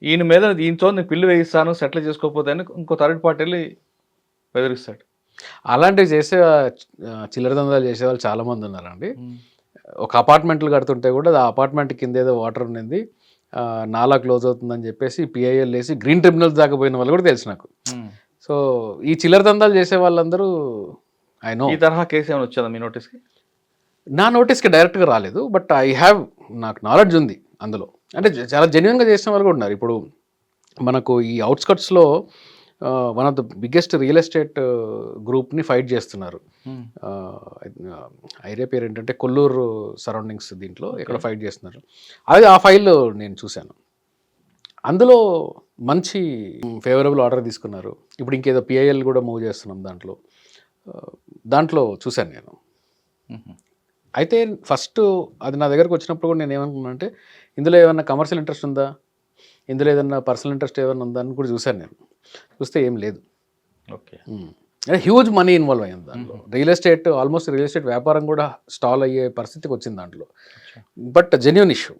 ఈయన మీద ఈయనతో నేను పిల్లు వేయిస్తాను సెటిల్ చేసుకోకపోతే అని ఇంకో థర్డ్ పార్టీ వెళ్ళి బెదిరిస్తాడు. అలాంటివి చేసే చిల్లర దందాలు చేసే వాళ్ళు చాలా మంది ఉన్నారండి. ఒక అపార్ట్మెంట్లు కడుతుంటే కూడా ఆ అపార్ట్మెంట్ కింద ఏదో వాటర్ ఉన్నది, నాలా క్లోజ్ అవుతుందని చెప్పేసి పిఐఎల్ వేసి గ్రీన్ ట్రిబ్యునల్స్ దాకా పోయిన వాళ్ళు కూడా తెలుసు నాకు. సో ఈ చిల్లర దందాలు చేసే వాళ్ళందరూ ఈ తరహా కేసు ఏమైనా వచ్చేదా మీ నోటీస్కి? నా నోటీస్కి డైరెక్ట్గా రాలేదు, బట్ ఐ హ్యావ్, నాకు నాలెడ్జ్ ఉంది అందులో. అంటే చాలా జెన్యున్గా చేసిన వాళ్ళు కూడా ఉన్నారు. ఇప్పుడు మనకు ఈ అవుట్స్కట్స్లో one of the biggest real estate గ్రూప్ని ఫైట్ చేస్తున్నారు. ఐడియా పేరు ఏంటంటే కొల్లూరు సరౌండింగ్స్, దీంట్లో ఇక్కడ ఫైట్ చేస్తున్నారు. అది ఆ ఫైల్ నేను చూశాను. అందులో మంచి ఫేవరబుల్ ఆర్డర్ తీసుకున్నారు. ఇప్పుడు ఇంకేదో పిఐఎల్ కూడా మూవ్ చేస్తున్నాం దాంట్లో చూశాను నేను. అయితే ఫస్ట్ అది నా దగ్గరకు వచ్చినప్పుడు కూడా నేను ఏమనుకున్నాను అంటే, ఇందులో ఏమన్నా కమర్షియల్ ఇంట్రెస్ట్ ఉందా, ఇందులో ఏదన్నా పర్సనల్ ఇంట్రెస్ట్ ఏమైనా ఉందా అని కూడా చూశాను నేను. చూస్తే ఏం లేదు. ఓకే. హ్యూజ్ మనీ ఇన్వాల్వ్ అయ్యింది దాంట్లో. Real estate, almost real estate వ్యాపారం కూడా స్టాల్ అయ్యే పరిస్థితికి వచ్చింది దాంట్లో. But genuine issue.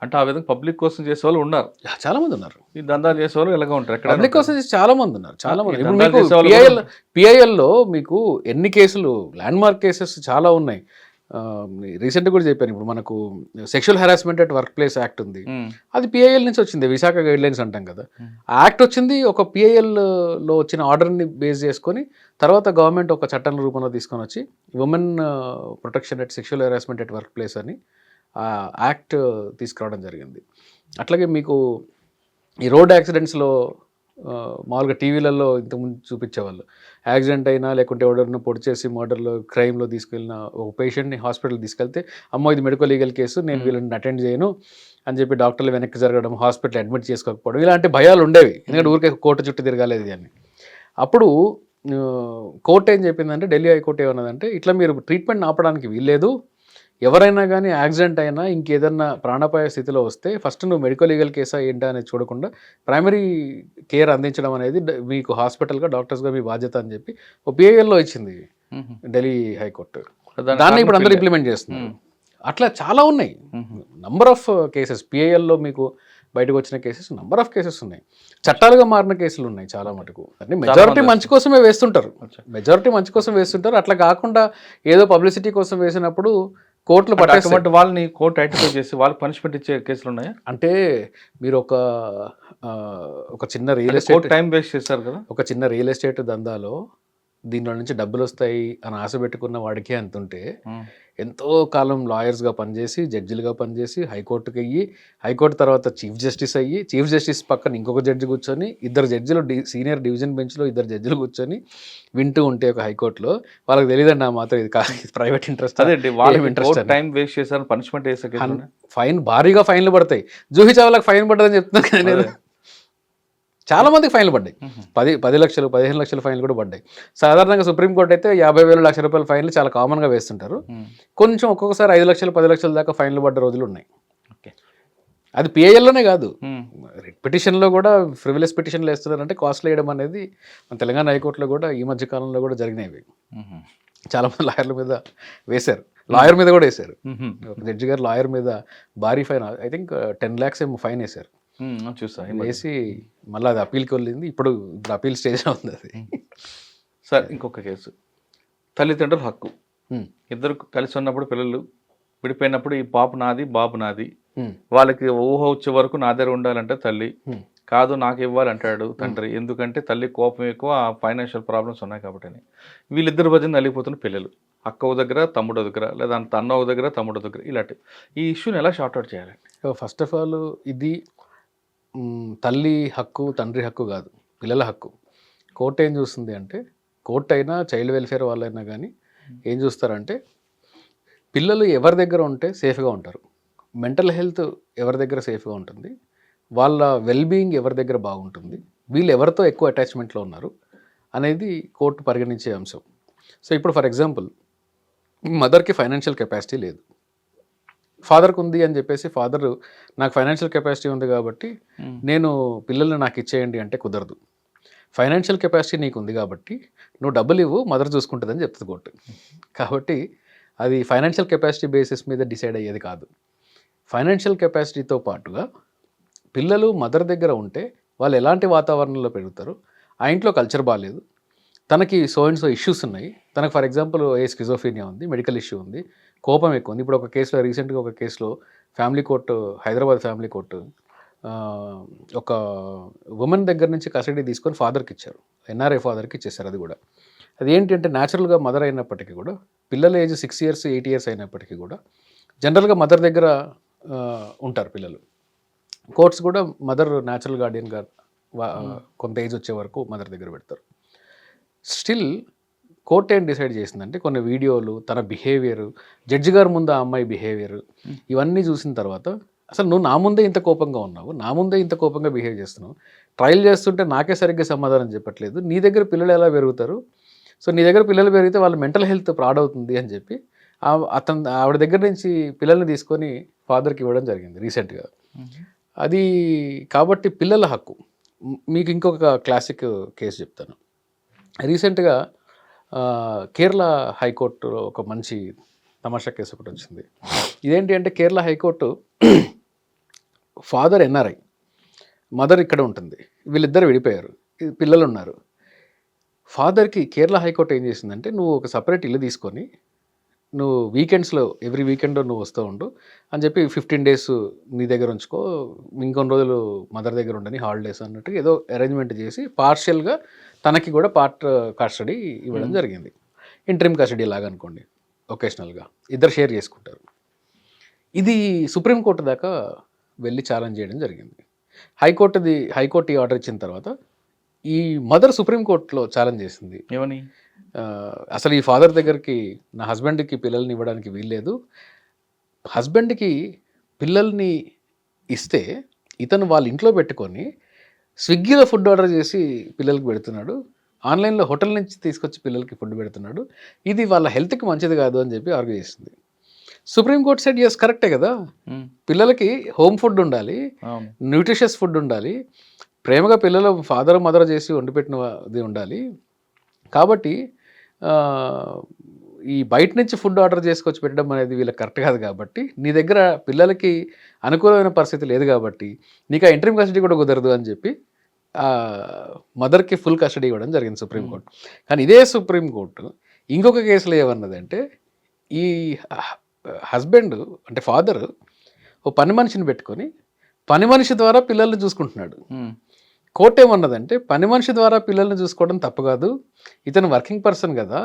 అంటే ఆ విధంగా పబ్లిక్ కోసం చేసే వాళ్ళు ఉన్నారు, చాలా మంది ఉన్నారు. ఈ దందాలు చేసే వాళ్ళు ఎలాగ ఉంటారు, ఎక్కడ పబ్లిక్ కోసం చేసి చాలా మంది ఉన్నారు, చాలా మంది. ఇప్పుడు దందాలు మీకు చేసేవాళ్ళు పిఐఎల్లో మీకు ఎన్ని కేసులు, ల్యాండ్ మార్క్ కేసెస్ చాలా ఉన్నాయి. రీసెంట్గా కూడా చెప్పాను, ఇప్పుడు మనకు sexual harassment at work place act ఉంది, అది పిఐఎల్ నుంచి వచ్చింది. విశాఖ గైడ్ లైన్స్ అంటాం కదా, ఆ యాక్ట్ వచ్చింది ఒక పిఐఎల్లో వచ్చిన ఆర్డర్ని బేస్ చేసుకొని, తర్వాత గవర్నమెంట్ ఒక చట్టం రూపంలో తీసుకొని వచ్చి women protection at sexual harassment at work place అని ఆ యాక్ట్ తీసుకురావడం జరిగింది. అట్లాగే మీకు ఈ రోడ్ యాక్సిడెంట్స్లో మామూలుగా టీవీలలో ఇంతకుముందు చూపించేవాళ్ళు, యాక్సిడెంట్ అయినా లేకుంటే ఎవడన్నా పొడి చేసి మర్డర్లో క్రైమ్లో తీసుకెళ్ళిన ఒక పేషెంట్ని హాస్పిటల్ తీసుకెళ్తే, అమ్మో ఇది మెడికల్ లీగల్ కేసు, నేను వీళ్ళని అటెండ్ చేయను అని చెప్పి డాక్టర్లు వెనక్కి జరగడం, హాస్పిటల్ అడ్మిట్ చేసుకోకపోవడం, ఇలాంటి భయాలు ఉండేవి. ఎందుకంటే ఊరికే కోర్టు చుట్టూ తిరగాలేదు అని. అప్పుడు కోర్టు ఏం చెప్పిందంటే, ఢిల్లీ హైకోర్టు ఏమన్నదంటే, ఇట్లా మీరు ట్రీట్మెంట్ ఆపడానికి వీల్లేదు, ఎవరైనా కానీ యాక్సిడెంట్ అయినా ఇంకేదన్నా ప్రాణాపాయ స్థితిలో వస్తే ఫస్ట్ నువ్వు మెడికల్ లీగల్ కేసా ఏంటా అనేది చూడకుండా ప్రైమరీ కేర్ అందించడం అనేది మీకు హాస్పిటల్గా డాక్టర్స్గా మీ బాధ్యత అని చెప్పి ఒక పిఐఎల్లో ఇచ్చింది ఢిల్లీ హైకోర్టు. దాన్ని ఇప్పుడు అందరూ ఇంప్లిమెంట్ చేస్తున్నారు. అట్లా చాలా ఉన్నాయి, నంబర్ ఆఫ్ కేసెస్. పిఐఎల్లో మీకు బయటకు వచ్చిన కేసెస్ నంబర్ ఆఫ్ కేసెస్ ఉన్నాయి, చట్టాలుగా మారిన కేసులు ఉన్నాయి చాలా మటుకు. అంటే మెజారిటీ మంచి కోసమే వేస్తుంటారు, అట్లా కాకుండా ఏదో పబ్లిసిటీ కోసం వేసినప్పుడు కోర్టులు అటువంటి వాళ్ళని కోర్టు ఐడెంటిఫై చేసి వాళ్ళకి పనిష్మెంట్ ఇచ్చే కేసులు ఉన్నాయా? అంటే మీరు ఒక చిన్న రియల్ ఎస్టేట్ టైం వేస్ట్ చేశారు కదా, ఒక చిన్న రియల్ ఎస్టేట్ దందాలో దీనిలో నుంచి డబ్బులు వస్తాయి అని ఆశ పెట్టుకున్న వాడికి అంత ఉంటే, ఎంతో కాలం లాయర్స్గా పనిచేసి, జడ్జిలుగా పనిచేసి, హైకోర్టుకి అయ్యి, హైకోర్టు తర్వాత చీఫ్ జస్టిస్ అయ్యి, చీఫ్ జస్టిస్ పక్కన ఇంకొక జడ్జి కూర్చొని, ఇద్దరు జడ్జిలు సీనియర్ డివిజన్ బెంచ్లో ఇద్దరు జడ్జిలు కూర్చొని వింటూ ఉంటే ఒక హైకోర్టులో, వాళ్ళకి తెలియదండి ఆ మాత్రం ఇది ప్రైవేట్ ఇంట్రెస్ట్. అదే వాళ్ళు ఇంట్రెస్ట్ టైం వేస్ట్ చేశారు, పనిష్మెంట్ వేసే ఫైన్, భారీగా ఫైన్లు పడతాయి. జూహీ చావ్లాకి ఫైన్ పడ్డదని చెప్తున్నాను కదా నేను. చాలా మందికి ఫైన్లు పడ్డాయి, 10 లక్షలు 15 లక్షల ఫైన్లు కూడా పడ్డాయి. సాధారణంగా సుప్రీంకోర్టు అయితే 50,000 లక్ష రూపాయల ఫైన్లు చాలా కామన్గా వేస్తుంటారు. కొంచెం ఒక్కొక్కసారి 5 లక్షలు 10 లక్షల దాకా ఫైన్లు పడ్డ రోజులు ఉన్నాయి. అది పిఐఎల్లోనే కాదు, పిటిషన్లో కూడా ఫ్రివిలస్ పిటిషన్లు వేస్తున్నారంటే కాస్ట్లు వేయడం అనేది మన తెలంగాణ హైకోర్టులో కూడా ఈ మధ్య కాలంలో కూడా జరిగినవి. చాలా మంది లాయర్ల మీద వేశారు, లాయర్ మీద కూడా వేశారు. జడ్జి గారు లాయర్ మీద భారీ ఫైన్, ఐ థింక్ 10 lakhs ఏమో ఫైన్ వేశారు. వేసి మళ్ళీ అది అప్పీల్కి వెళ్ళింది. ఇప్పుడు అప్పీల్ స్టేజ్లో ఉంది అది. సార్ ఇంకొక కేసు, తల్లిదండ్రుల హక్కు. ఇద్దరు కలిసి ఉన్నప్పుడు పిల్లలు విడిపోయినప్పుడు ఈ పాప నాది బాబు నాది, వాళ్ళకి ఊహ వచ్చే వరకు నా దగ్గర ఉండాలంటే తల్లి, కాదు నాకు ఇవ్వాలంటాడు తండ్రి. ఎందుకంటే తల్లి కోపం ఎక్కువ, ఫైనాన్షియల్ ప్రాబ్లమ్స్ ఉన్నాయి కాబట్టి. వీళ్ళిద్దరు మధ్య నలిగిపోతున్న పిల్లలు, అక్క దగ్గర తమ్ముడు దగ్గర, లేదా అన్న దగ్గర తమ్ముడు దగ్గర, ఇలాంటి ఈ ఇష్యూని ఎలా షార్ట్అవుట్ చేయాలి? ఫస్ట్ ఆఫ్ ఆల్ ఇది తల్లి హక్కు తండ్రి హక్కు కాదు, పిల్లల హక్కు. కోర్టు ఏం చూస్తుంది అంటే, కోర్టు అయినా చైల్డ్ వెల్ఫేర్ వాళ్ళైనా కానీ ఏం చూస్తారంటే, పిల్లలు ఎవరి దగ్గర ఉంటే సేఫ్గా ఉంటారు, మెంటల్ హెల్త్ ఎవరి దగ్గర సేఫ్గా ఉంటుంది, వాళ్ళ వెల్బీయింగ్ ఎవరి దగ్గర బాగుంటుంది, వీళ్ళు ఎవరితో ఎక్కువ అటాచ్మెంట్లో ఉన్నారు అనేది కోర్టు పరిగణించే అంశం. సో ఇప్పుడు ఫర్ ఎగ్జాంపుల్, మదర్కి ఫైనాన్షియల్ కెపాసిటీ లేదు, ఫాదర్కి ఉంది అని చెప్పేసి ఫాదర్ నాకు ఫైనాన్షియల్ కెపాసిటీ ఉంది కాబట్టి నేను పిల్లల్ని నాకు ఇచ్చేయండి అంటే కుదరదు. ఫైనాన్షియల్ కెపాసిటీ నీకు ఉంది కాబట్టి నువ్వు డబ్బులు ఇవ్వు, మదర్ చూసుకుంటుందని చెప్తుంది కోర్టు. కాబట్టి అది ఫైనాన్షియల్ కెపాసిటీ బేసిస్ మీద డిసైడ్ అయ్యేది కాదు. ఫైనాన్షియల్ కెపాసిటీతో పాటుగా పిల్లలు మదర్ దగ్గర ఉంటే వాళ్ళు ఎలాంటి వాతావరణంలో పెరుగుతారు, ఆ ఇంట్లో కల్చర్ బాగాలేదు, తనకి సో అండ్ సో ఇష్యూస్ ఉన్నాయి, తనకు ఫర్ ఎగ్జాంపుల్ స్కిజోఫీనియా ఉంది, మెడికల్ ఇష్యూ ఉంది, కోపం ఎక్కువ ఉంది. ఇప్పుడు ఒక కేసులో, రీసెంట్గా ఒక కేసులో family court, Hyderabad family court ఒక ఉమెన్ దగ్గర నుంచి కస్టడీ తీసుకొని ఫాదర్కి ఇచ్చారు, ఎన్ఆర్ఐ ఫాదర్కి ఇచ్చేసారు. అది కూడా అది ఏంటంటే న్యాచురల్గా మదర్ అయినప్పటికీ కూడా పిల్లల ఏజ్ 6 years 8 years అయినప్పటికీ కూడా జనరల్గా మదర్ దగ్గర ఉంటారు పిల్లలు. కోర్ట్స్ కూడా మదర్ న్యాచురల్ గార్డియన్గా కొంత ఏజ్ వచ్చే వరకు మదర్ దగ్గర పెడతారు. స్టిల్ కోర్ట్ ఏం డిసైడ్ చేసిందంటే కొన్ని వీడియోలు, తన బిహేవియర్, జడ్జి గారి ముందు ఆ అమ్మాయి బిహేవియర్ ఇవన్నీ చూసిన తర్వాత అసలు నువ్వు నా ముందే ఇంత కోపంగా ఉన్నావు, నా ముందే ఇంత కోపంగా బిహేవ్ చేస్తున్నావు, ట్రయల్ చేస్తుంటే నాకే సరిగ్గా సమాధానం చెప్పట్లేదు, నీ దగ్గర పిల్లలు ఎలా పెరుగుతారు, సో నీ దగ్గర పిల్లలు పెరిగితే వాళ్ళ మెంటల్ హెల్త్ పాడవుతుంది అని చెప్పి ఆవిడ దగ్గర నుంచి పిల్లల్ని తీసుకొని ఫాదర్కి ఇవ్వడం జరిగింది రీసెంట్గా. అది కాబట్టి పిల్లల హక్కు. మీకు ఇంకొక క్లాసిక్ కేసు చెప్తాను. రీసెంట్గా కేరళ హైకోర్టులో ఒక మంచి తమాషా కేసు ఒకటి వచ్చింది. ఇదేంటి అంటే Kerala high court father NRI, mother ఇక్కడ ఉంటుంది, వీళ్ళిద్దరు విడిపోయారు, పిల్లలు ఉన్నారు. ఫాదర్కి కేరళ హైకోర్టు ఏం చేసిందంటే నువ్వు ఒక సపరేట్ ఇల్లు తీసుకొని నువ్వు వీకెండ్స్లో ఎవ్రీ వీకెండ్ నువ్వు వస్తూ ఉండు అని చెప్పి 15 days నీ దగ్గర ఉంచుకో, ఇంకొన్ని రోజులు మదర్ దగ్గర ఉండని హాలిడేస్ అన్నట్టు ఏదో అరేంజ్మెంట్ చేసి పార్షియల్గా తనకి కూడా పార్ట్ కస్టడీ ఇవ్వడం జరిగింది. ఇంటరిమ్ కస్టడీ లాగా అనుకోండి, ఒకేషనల్గా ఇద్దరు షేర్ చేసుకుంటారు. ఇది సుప్రీంకోర్టు దాకా వెళ్ళి ఛాలెంజ్ చేయడం జరిగింది. హైకోర్టు ఈ ఆర్డర్ ఇచ్చిన తర్వాత ఈ మదర్ సుప్రీంకోర్టులో ఛాలెంజ్ చేసింది. ఏమని? అసలు ఈ ఫాదర్ దగ్గరికి నా హస్బెండ్కి పిల్లల్ని ఇవ్వడానికి వీల్లేదు, హస్బెండ్కి పిల్లల్ని ఇస్తే ఇతను వాళ్ళ ఇంట్లో పెట్టుకొని స్విగ్గీలో ఫుడ్ ఆర్డర్ చేసి పిల్లలకి పెడుతున్నాడు, ఆన్లైన్లో హోటల్ నుంచి తీసుకొచ్చి పిల్లలకి ఫుడ్ పెడుతున్నాడు, ఇది వాళ్ళ హెల్త్కి మంచిది కాదు అని చెప్పి ఆర్గ్యూ చేసింది. సుప్రీంకోర్టు సెట్ ఎస్ కరెక్టే కదా, పిల్లలకి హోమ్ ఫుడ్ ఉండాలి, న్యూట్రిషియస్ ఫుడ్ ఉండాలి, ప్రేమగా పిల్లలు ఫాదర్ మదర్ చేసి వండిపెట్టినది ఉండాలి, కాబట్టి ఈ బయట నుంచి ఫుడ్ ఆర్డర్ చేసుకొచ్చి పెట్టడం అనేది వీళ్ళకి కరెక్ట్ కాదు, కాబట్టి నీ దగ్గర పిల్లలకి అనుకూలమైన పరిస్థితి లేదు కాబట్టి నీకు ఆ ఇంటరిమ్ కస్టడీ కూడా కుదరదు అని చెప్పి మదర్కి ఫుల్ కస్టడీ ఇవ్వడం జరిగింది సుప్రీంకోర్టు. కానీ ఇదే సుప్రీంకోర్టు ఇంకొక కేసులో ఏమన్నదంటే ఈ హస్బెండ్ అంటే ఫాదర్ ఓ పని మనిషిని పెట్టుకొని పని మనిషి ద్వారా పిల్లల్ని చూసుకుంటున్నాడు. కోర్టు ఏమన్నదంటే పని మనిషి ద్వారా పిల్లల్ని చూసుకోవడం తప్పు కాదు, ఇతను వర్కింగ్ పర్సన్ కదా,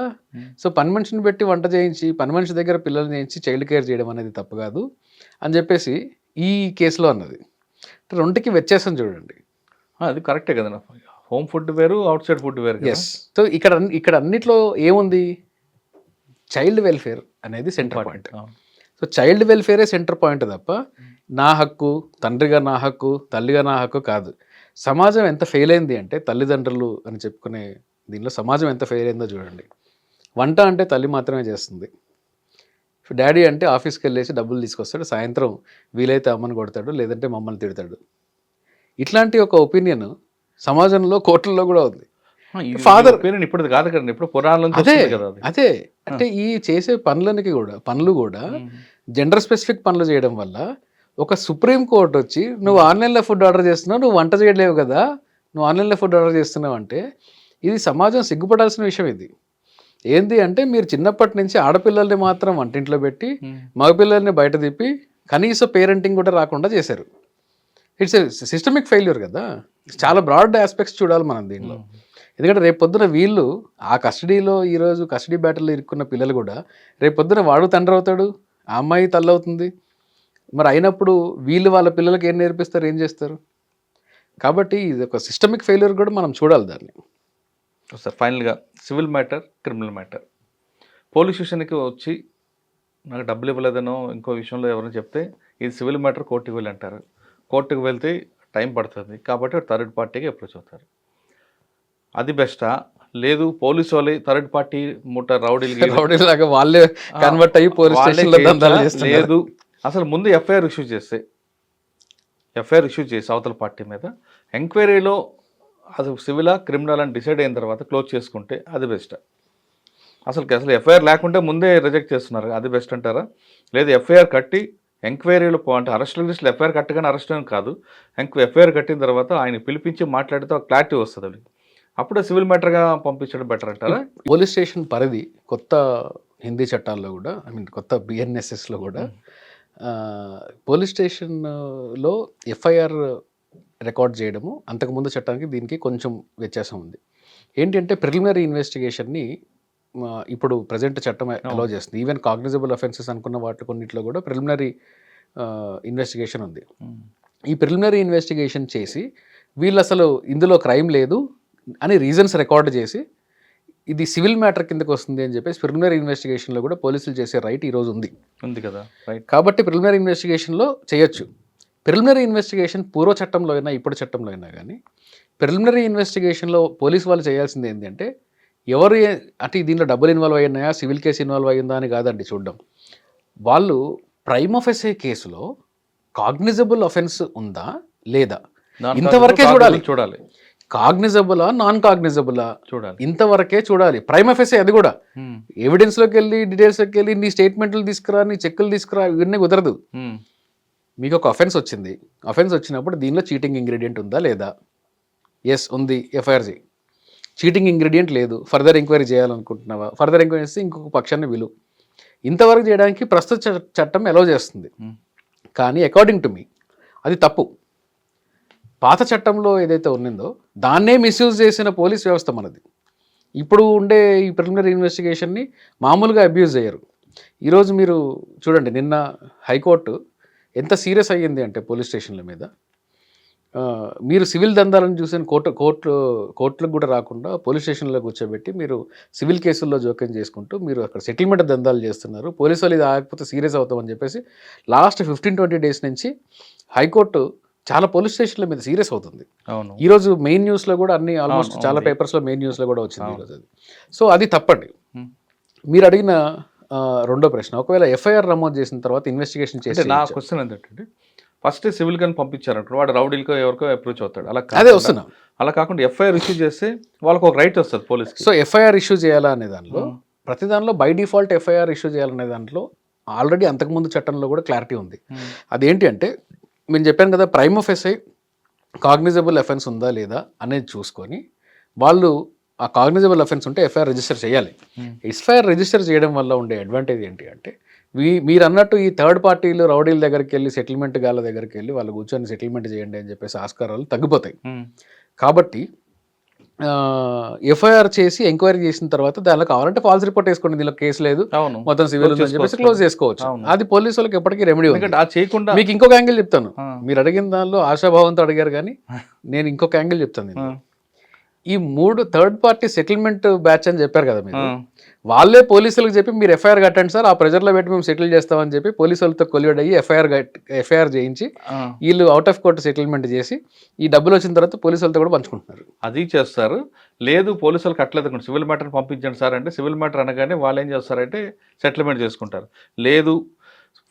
సో పని మనిషిని పెట్టి వంట చేయించి పని మనిషి దగ్గర పిల్లల్ని చేయించి చైల్డ్ కేర్ చేయడం అనేది తప్పు కాదు అని చెప్పేసి ఈ కేసులో అన్నది. రెండుకి వ్యత్యాసం చూడండి. అది కరెక్టే కదా, హోమ్ ఫుడ్ వేరు, అవుట్ సైడ్ ఫుడ్ వేరు. ఎస్. సో ఇక్కడ అన్నిట్లో ఏముంది, చైల్డ్ వెల్ఫేర్ అనేది సెంటర్ పాయింట్. సో చైల్డ్ వెల్ఫేరే సెంటర్ పాయింట్ తప్ప నా హక్కు, తండ్రిగా నా హక్కు, తల్లిగా నా హక్కు కాదు. సమాజం ఎంత ఫెయిల్ అయింది అంటే తల్లిదండ్రులు అని చెప్పుకునే దీనిలో సమాజం ఎంత ఫెయిల్ అయిందో చూడండి. వంట అంటే తల్లి మాత్రమే చేస్తుంది, డాడీ అంటే ఆఫీస్కి వెళ్ళేసి డబ్బులు తీసుకొస్తాడు, సాయంత్రం వీలైతే అమ్మని కొడతాడు, లేదంటే మమ్మల్ని తిడతాడు. ఇట్లాంటి ఒక ఒపీనియన్ సమాజంలో కోర్టుల్లో కూడా ఉంది. ఫాదర్ ఇప్పుడు కాదు కదా, ఇప్పుడు పురాణం. అదే అంటే ఈ చేసే పనులు కూడా జెండర్ స్పెసిఫిక్ పనులు చేయడం వల్ల ఒక సుప్రీం కోర్టు వచ్చి నువ్వు ఆన్లైన్లో ఫుడ్ ఆర్డర్ చేస్తున్నావు, నువ్వు వంట చేయలేవు కదా, నువ్వు ఆన్లైన్లో ఫుడ్ ఆర్డర్ చేస్తున్నావు అంటే ఇది సమాజం సిగ్గుపడాల్సిన విషయం. ఇది ఏంది అంటే మీరు చిన్నప్పటి నుంచి ఆడపిల్లల్ని మాత్రం వంటింట్లో పెట్టి మగపిల్లల్ని బయట తిప్పి కనీస పేరెంటింగ్ కూడా రాకుండా చేశారు. ఇట్స్ ఏ సిస్టమిక్ ఫెయిల్యూర్ కదా. చాలా బ్రాడ్ ఆస్పెక్ట్స్ చూడాలి మనం దీనిలో. ఎందుకంటే రేపు పొద్దున వీళ్ళు ఆ కస్టడీలో ఈరోజు కస్టడీ బ్యాటిల్లో ఇరుక్కున్న పిల్లలు కూడా రేపు పొద్దున వాడు తండ్రి అవుతాడు, ఆ అమ్మాయి తల్లి అవుతుంది. మరి అయినప్పుడు వీళ్ళు వాళ్ళ పిల్లలకి ఏం నేర్పిస్తారు, ఏం చేస్తారు? కాబట్టి ఇది ఒక సిస్టమిక్ ఫెయిల్యూర్ కూడా మనం చూడాలి దాన్ని. సార్ ఫైనల్గా civil matter, criminal matter, police స్టేషన్కి వచ్చి నాకు డబ్బులు ఇవ్వలేదనో ఇంకో విషయంలో ఎవరైనా చెప్తే ఇది సివిల్ మ్యాటర్, కోర్టుకు వెళ్ళి అంటారు. కోర్టుకు వెళ్తే టైం పడుతుంది కాబట్టి థర్డ్ పార్టీకి అప్రోచ్ అవుతారు. అది బెస్టా, లేదు పోలీసు వాళ్ళే థర్డ్ పార్టీ రౌడీలాగా వాళ్ళే కన్వర్ట్ అయ్యి పోలీస్ స్టేషన్లో దందాలు చేస్తారు? లేదు, అసలు ముందు ఎఫ్ఐఆర్ ఇష్యూ చేసి అవతల పార్టీ మీద ఎంక్వైరీలో అది సివిలా క్రిమినల్ అని డిసైడ్ అయిన తర్వాత క్లోజ్ చేసుకుంటే అది బెస్ట్. అసలు ఎఫ్ఐఆర్ లేకుంటే ముందే రిజెక్ట్ చేస్తున్నారు, అది బెస్ట్ అంటారా? లేదు ఎఫ్ఐఆర్ కట్టి ఎంక్వైరీలో అంటే అరెస్ట్ లిస్టులో ఎఫ్ఐఆర్ కట్టగానే అరెస్ట్ అని కాదు, ఎఫ్ఐఆర్ కట్టిన తర్వాత ఆయన పిలిపించి మాట్లాడితే ఒక క్లారిటీ వస్తుంది, అప్పుడే సివిల్ మ్యాటర్గా పంపించడం బెటర్ అంటారా? పోలీస్ స్టేషన్ పరిధి కొత్త హిందీ చట్టాల్లో కూడా, కొత్త బిఎన్ఎస్ఎస్లో కూడా పోలీస్ స్టేషన్లో ఎఫ్ఐఆర్ రికార్డ్ చేయడము అంతకుముందు చట్టానికి దీనికి కొంచెం వ్యత్యాసం ఉంది. ఏంటంటే ప్రిలిమినరీ ఇన్వెస్టిగేషన్ని ఇప్పుడు ప్రజెంట్ చట్టం అలౌ చేస్తుంది. ఈవెన్ కాగ్నిజబుల్ అఫెన్సెస్ అనుకున్న వాటి కొన్నిట్లో కూడా ప్రిలిమినరీ ఇన్వెస్టిగేషన్ ఉంది. ఈ ప్రిలిమినరీ ఇన్వెస్టిగేషన్ చేసి వీళ్ళు అసలు ఇందులో క్రైమ్ లేదు అని రీజన్స్ రికార్డ్ చేసి ఇది సివిల్ మ్యాటర్ కిందకి వస్తుంది అని చెప్పేసి ప్రిలిమినరీ ఇన్వెస్టిగేషన్లో కూడా పోలీసులు చేసే రైట్ ఈరోజు ఉంది కదా, రైట్. కాబట్టి ప్రిలిమినరీ ఇన్వెస్టిగేషన్లో చేయొచ్చు. ప్రిలిమినరీ ఇన్వెస్టిగేషన్ పూర్వ చట్టంలో అయినా ఇప్పుడు చట్టంలో అయినా కానీ ప్రిలిమినరీ ఇన్వెస్టిగేషన్లో పోలీసు వాళ్ళు చేయాల్సింది ఏంటంటే ఎవరు అంటే దీంట్లో డబ్బులు ఇన్వాల్వ్ అయ్యాయా, సివిల్ కేసు ఇన్వాల్వ్ అయ్యిందా అని కాదండి చూడడం. వాళ్ళు ప్రైమ్ ఆఫెసే కేసులో కాగ్నిజబుల్ అఫెన్స్ ఉందా లేదా ఇంతవరకే చూడాలి. కాగ్నిజబులా నాన్ కాగ్నిజబులా చూడాలి, ఇంతవరకే చూడాలి. ప్రైమ్ ఆఫెసే అది కూడా. ఎవిడెన్స్లోకి వెళ్ళి డీటెయిల్స్లోకి వెళ్ళి నీ స్టేట్మెంట్లు తీసుకురా, నీ చెక్కులు తీసుకురా, ఇవన్నీ కుదరదు. మీకు ఒక అఫెన్స్ వచ్చింది, అఫెన్స్ వచ్చినప్పుడు దీనిలో చీటింగ్ ఇంగ్రీడియంట్ ఉందా లేదా? ఎస్ ఉంది, ఎఫ్ఐఆర్ చేయి. చీటింగ్ ఇంగ్రీడియంట్ లేదు, ఫర్దర్ ఎంక్వైరీ చేయాలనుకుంటున్నావా, ఫర్దర్ ఎంక్వైరీ చేస్తే ఇంకొక పక్షాన్ని విలువ. ఇంతవరకు చేయడానికి ప్రస్తుత చట్టం అలౌ చేస్తుంది. కానీ అకార్డింగ్ టు మీ అది తప్పు. పాత చట్టంలో ఏదైతే ఉన్నదో దాన్నే మిస్యూజ్ చేసిన పోలీస్ వ్యవస్థ మనది. ఇప్పుడు ఉండే ఈ ప్రిలిమినరీ ఇన్వెస్టిగేషన్ని మామూలుగా అబ్యూజ్ అయ్యారు. ఈరోజు మీరు చూడండి, నిన్న హైకోర్టు ఎంత సీరియస్ అయ్యింది అంటే పోలీస్ స్టేషన్ల మీద. మీరు సివిల్ దందాలను చూసిన కోర్టులకు కూడా రాకుండా పోలీస్ స్టేషన్లో కూర్చోబెట్టి మీరు సివిల్ కేసుల్లో జోక్యం చేసుకుంటూ మీరు అక్కడ సెటిల్మెంట్ దందాలు చేస్తున్నారు. పోలీసు వాళ్ళు ఇది ఆగకపోతే సీరియస్ అవుతామని చెప్పేసి లాస్ట్ 15-20 డేస్ నుంచి హైకోర్టు చాలా పోలీస్ స్టేషన్ల మీద సీరియస్ అవుతుంది. అవును, ఈరోజు మెయిన్ న్యూస్లో కూడా అన్ని ఆల్మోస్ట్ చాలా పేపర్స్లో మెయిన్ న్యూస్లో కూడా వచ్చింది ఈరోజు అది. సో అది తప్పండి. మీరు అడిగిన రెండో ప్రశ్న, ఒకవేళ ఎఫ్ఐఆర్ నమోదు చేసిన తర్వాత ఇన్వెస్టిగేషన్ చేసి, నా క్వశ్చన్ ఏంటంటే ఫస్ట్ సివిల్ గన్ పంపించారంట, వాడు రౌడీలకో ఎవరికో అప్రోచ్ అవుతాడు. అదే వస్తున్నా. అలా కాకుండా ఎఫ్ఐఆర్ ఇష్యూ చేస్తే వాళ్ళకి ఒక రైట్ వస్తుంది పోలీస్కి. సో ఎఫ్ఐఆర్ ఇష్యూ చేయాలా అనే దానిలో ప్రతి దానిలో బై డిఫాల్ట్ ఎఫ్ఐఆర్ ఇష్యూ చేయాలనే దాంట్లో ఆల్రెడీ అంతకుముందు చట్టంలో కూడా క్లారిటీ ఉంది. అదేంటి అంటే నేను చెప్పాను కదా, ప్రైమ్ ఆఫెసే కాగ్నిజబుల్ అఫెన్స్ ఉందా లేదా అనేది చూసుకొని వాళ్ళు ఆ కాగ్నిజబుల్ అఫెన్స్ ఉంటే ఎఫ్ఐఆర్ రిజిస్టర్ చేయాలి. ఎఫ్ఐఆర్ రిజిస్టర్ చేయడం వల్ల ఉండే అడ్వాంటేజ్ ఏంటి అంటే మీరు అన్నట్టు ఈ థర్డ్ పార్టీలు రౌడీల దగ్గరికి వెళ్ళి సెటిల్మెంట్ గాల దగ్గరికి వెళ్ళి వాళ్ళు కూర్చొని సెటిల్మెంట్ చేయండి అని చెప్పేసి ఆస్కారాలు తగ్గిపోతాయి. కాబట్టి ఎఫ్ఐఆర్ చేసి ఎంక్వైరీ చేసిన తర్వాత దానిలో కావాలంటే ఫాల్స్ రిపోర్ట్ వేసుకోండి, దీనిలో కేసు లేదు, మొత్తం సివిల్ ఉందని చెప్పేసి క్లోజ్ చేసుకోవచ్చు. అది పోలీసు వాళ్ళకి ఎప్పటికీ రెమెడీ ఉంది. చేయకుండా మీకు ఇంకొక యాంగిల్ చెప్తాను. మీరు అడిగిన దానిలో ఆశాభావంతో అడిగారు, కానీ నేను ఇంకొక యాంగిల్ చెప్తాను. ఈ 3 థర్డ్ పార్టీ సెటిల్మెంట్ బ్యాచ్ అని చెప్పారు కదా మీరు, వాళ్ళే పోలీసులకు చెప్పి మీరు ఎఫ్ఐఆర్ కట్టండి సార్, ఆ ప్రెజర్లో పెట్టి మేము సెటిల్ చేస్తామని చెప్పి పోలీసు వాళ్ళతో కొలియడ్ అయ్యి ఎఫ్ఐఆర్ చేయించి వీళ్ళు అవుట్ ఆఫ్ కోర్టు సెటిల్మెంట్ చేసి ఈ డబ్బులు వచ్చిన తర్వాత పోలీసు వాళ్ళతో కూడా పంచుకుంటున్నారు. అది చేస్తారు. లేదు పోలీసు వాళ్ళు కట్టలేదు, సివిల్ మ్యాటర్ పంపించండి సార్ అంటే సివిల్ మ్యాటర్ అనగానే వాళ్ళు ఏం చేస్తారంటే సెటిల్మెంట్ చేసుకుంటారు. లేదు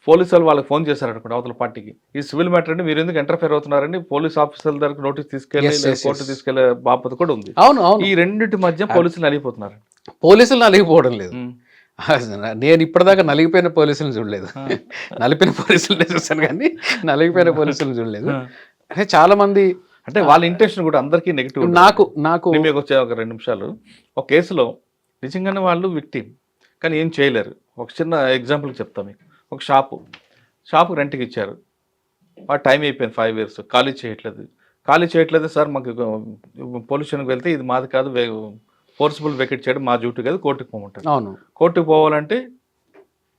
పోలీసు వాళ్ళు వాళ్ళకి ఫోన్ చేశారనుకోండి అవతల పార్టీకి, ఈ సివిల్ మ్యాటర్ అంటే మీరు ఎందుకు ఎంటర్ఫేర్ అవుతున్నారని పోలీస్ ఆఫీసర్ల దగ్గర నోటీస్ తీసుకెళ్ళి కోర్టు తీసుకెళ్లే బాపత కూడా ఉంది. అవును, ఈ రెండింటి మధ్య పోలీసులు నలిగిపోతున్నారు. పోలీసులు నలిగిపోవడం లేదు. నేను ఇప్పటిదాకా నలిగిపోయిన పోలీసులను చూడలేదు. నలిపిన పోలీసులనే చూస్తాను కానీ నలిగిపోయిన పోలీసులను చూడలేదు. అంటే చాలా మంది అంటే వాళ్ళ ఇంటెన్షన్ కూడా అందరికీ నెగిటివ్. నాకు మీకు వచ్చే ఒక 2 నిమిషాలు, ఒక కేసులో నిజంగానే వాళ్ళు విక్టిమ్ కానీ ఏం చేయలేరు. ఒక చిన్న ఎగ్జాంపుల్ చెప్తాను మీకు. ఒక షాపు రెంట్కి ఇచ్చారు, వాడు టైం అయిపోయింది 5 years, ఖాళీ చేయట్లేదు సార్, మాకు పొల్యూషన్కి వెళ్తే ఇది మాది కాదు, ఫోర్సిబుల్ వెకెట్ చేయడం మా డ్యూటీ కాదు, కోర్టుకు పోమంటారు. అవును, కోర్టుకు పోవాలంటే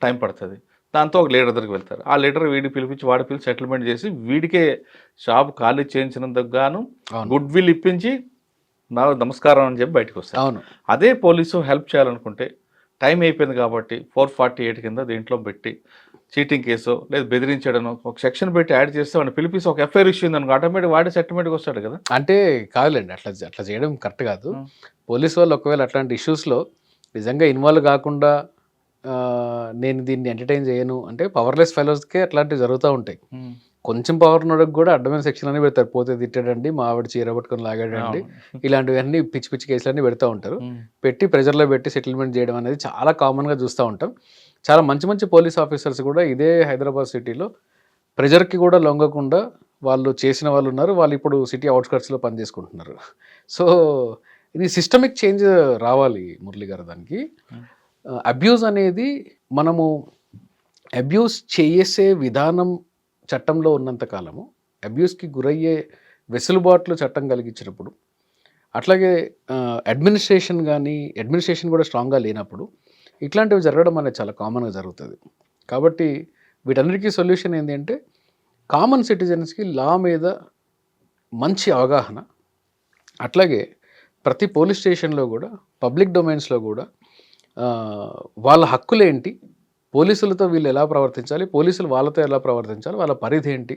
టైం పడుతుంది. దాంతో ఒక లీడర్ దగ్గరికి వెళ్తారు. ఆ లీడర్ వీడికి పిలిపించి వాడి పిలిచి సెటిల్మెంట్ చేసి వీడికే షాప్ ఖాళీ చేయించినందుకు గాను గుడ్ విల్ ఇప్పించి నమస్కారం అని చెప్పి బయటకు వస్తారు. అవును, అదే పోలీసు హెల్ప్ చేయాలనుకుంటే టైం అయిపోయింది కాబట్టి 448 కింద దీంట్లో పెట్టి చీటింగ్ కేసు లేదు బెదిరించడం ఒక సెక్షన్ పెట్టి యాడ్ చేస్తే వాడిని పిలిపిస్తే ఒక ఎఫ్ఐఆర్ ఇష్యూ అనుకో, ఆటోమేటిక్ వాడే సెటిల్మెంట్కి వస్తాడు కదా. అంటే కాదులేండి, అట్లా చేయడం కరెక్ట్ కాదు. పోలీసు వాళ్ళు ఒకవేళ అట్లాంటి ఇష్యూస్లో నిజంగా ఇన్వాల్వ్ కాకుండా నేను దీన్ని ఎంటర్టైన్ చేయను అంటే పవర్లెస్ ఫెలోస్కే అట్లాంటివి జరుగుతూ ఉంటాయి. కొంచెం పవర్ ఉన్నోడికి కూడా అడ్డమైన సెక్షన్ అని పెడతారు, పోతే తిట్టాడండి, మా ఆవిడ చీర పట్టుకొని లాగాడండి, ఇలాంటివన్నీ పిచ్చి కేసులన్నీ పెడతా ఉంటారు. పెట్టి ప్రెజర్లో పెట్టి సెటిల్మెంట్ చేయడం అనేది చాలా కామన్గా చూస్తూ ఉంటాం. చాలా మంచి పోలీస్ ఆఫీసర్స్ కూడా ఇదే హైదరాబాద్ సిటీలో ప్రెజర్కి కూడా లొంగకుండా వాళ్ళు చేసిన వాళ్ళు ఉన్నారు. వాళ్ళు ఇప్పుడు సిటీ అవుట్స్కట్స్లో పనిచేసుకుంటున్నారు. సో ఇది సిస్టమిక్ చేంజ్ రావాలి మురళి గారు. దానికి అబ్యూజ్ అనేది మనము అబ్యూస్ చేసే విధానం చట్టంలో ఉన్నంత కాలము అబ్యూస్కి గురయ్యే వెసులుబాట్లు చట్టం కలిగించినప్పుడు అట్లాగే అడ్మినిస్ట్రేషన్ కూడా స్ట్రాంగ్గా లేనప్పుడు ఇట్లాంటివి జరగడం అనేది చాలా కామన్గా జరుగుతుంది. కాబట్టి వీటన్నిటికీ సొల్యూషన్ ఏంటి అంటే కామన్ సిటిజన్స్కి లా మీద మంచి అవగాహన, అట్లాగే ప్రతి పోలీస్ స్టేషన్లో కూడా పబ్లిక్ డొమైన్స్లో కూడా వాళ్ళ హక్కులేంటి, పోలీసులతో వీళ్ళు ఎలా ప్రవర్తించాలి, పోలీసులు వాళ్ళతో ఎలా ప్రవర్తించాలి, వాళ్ళ పరిధి ఏంటి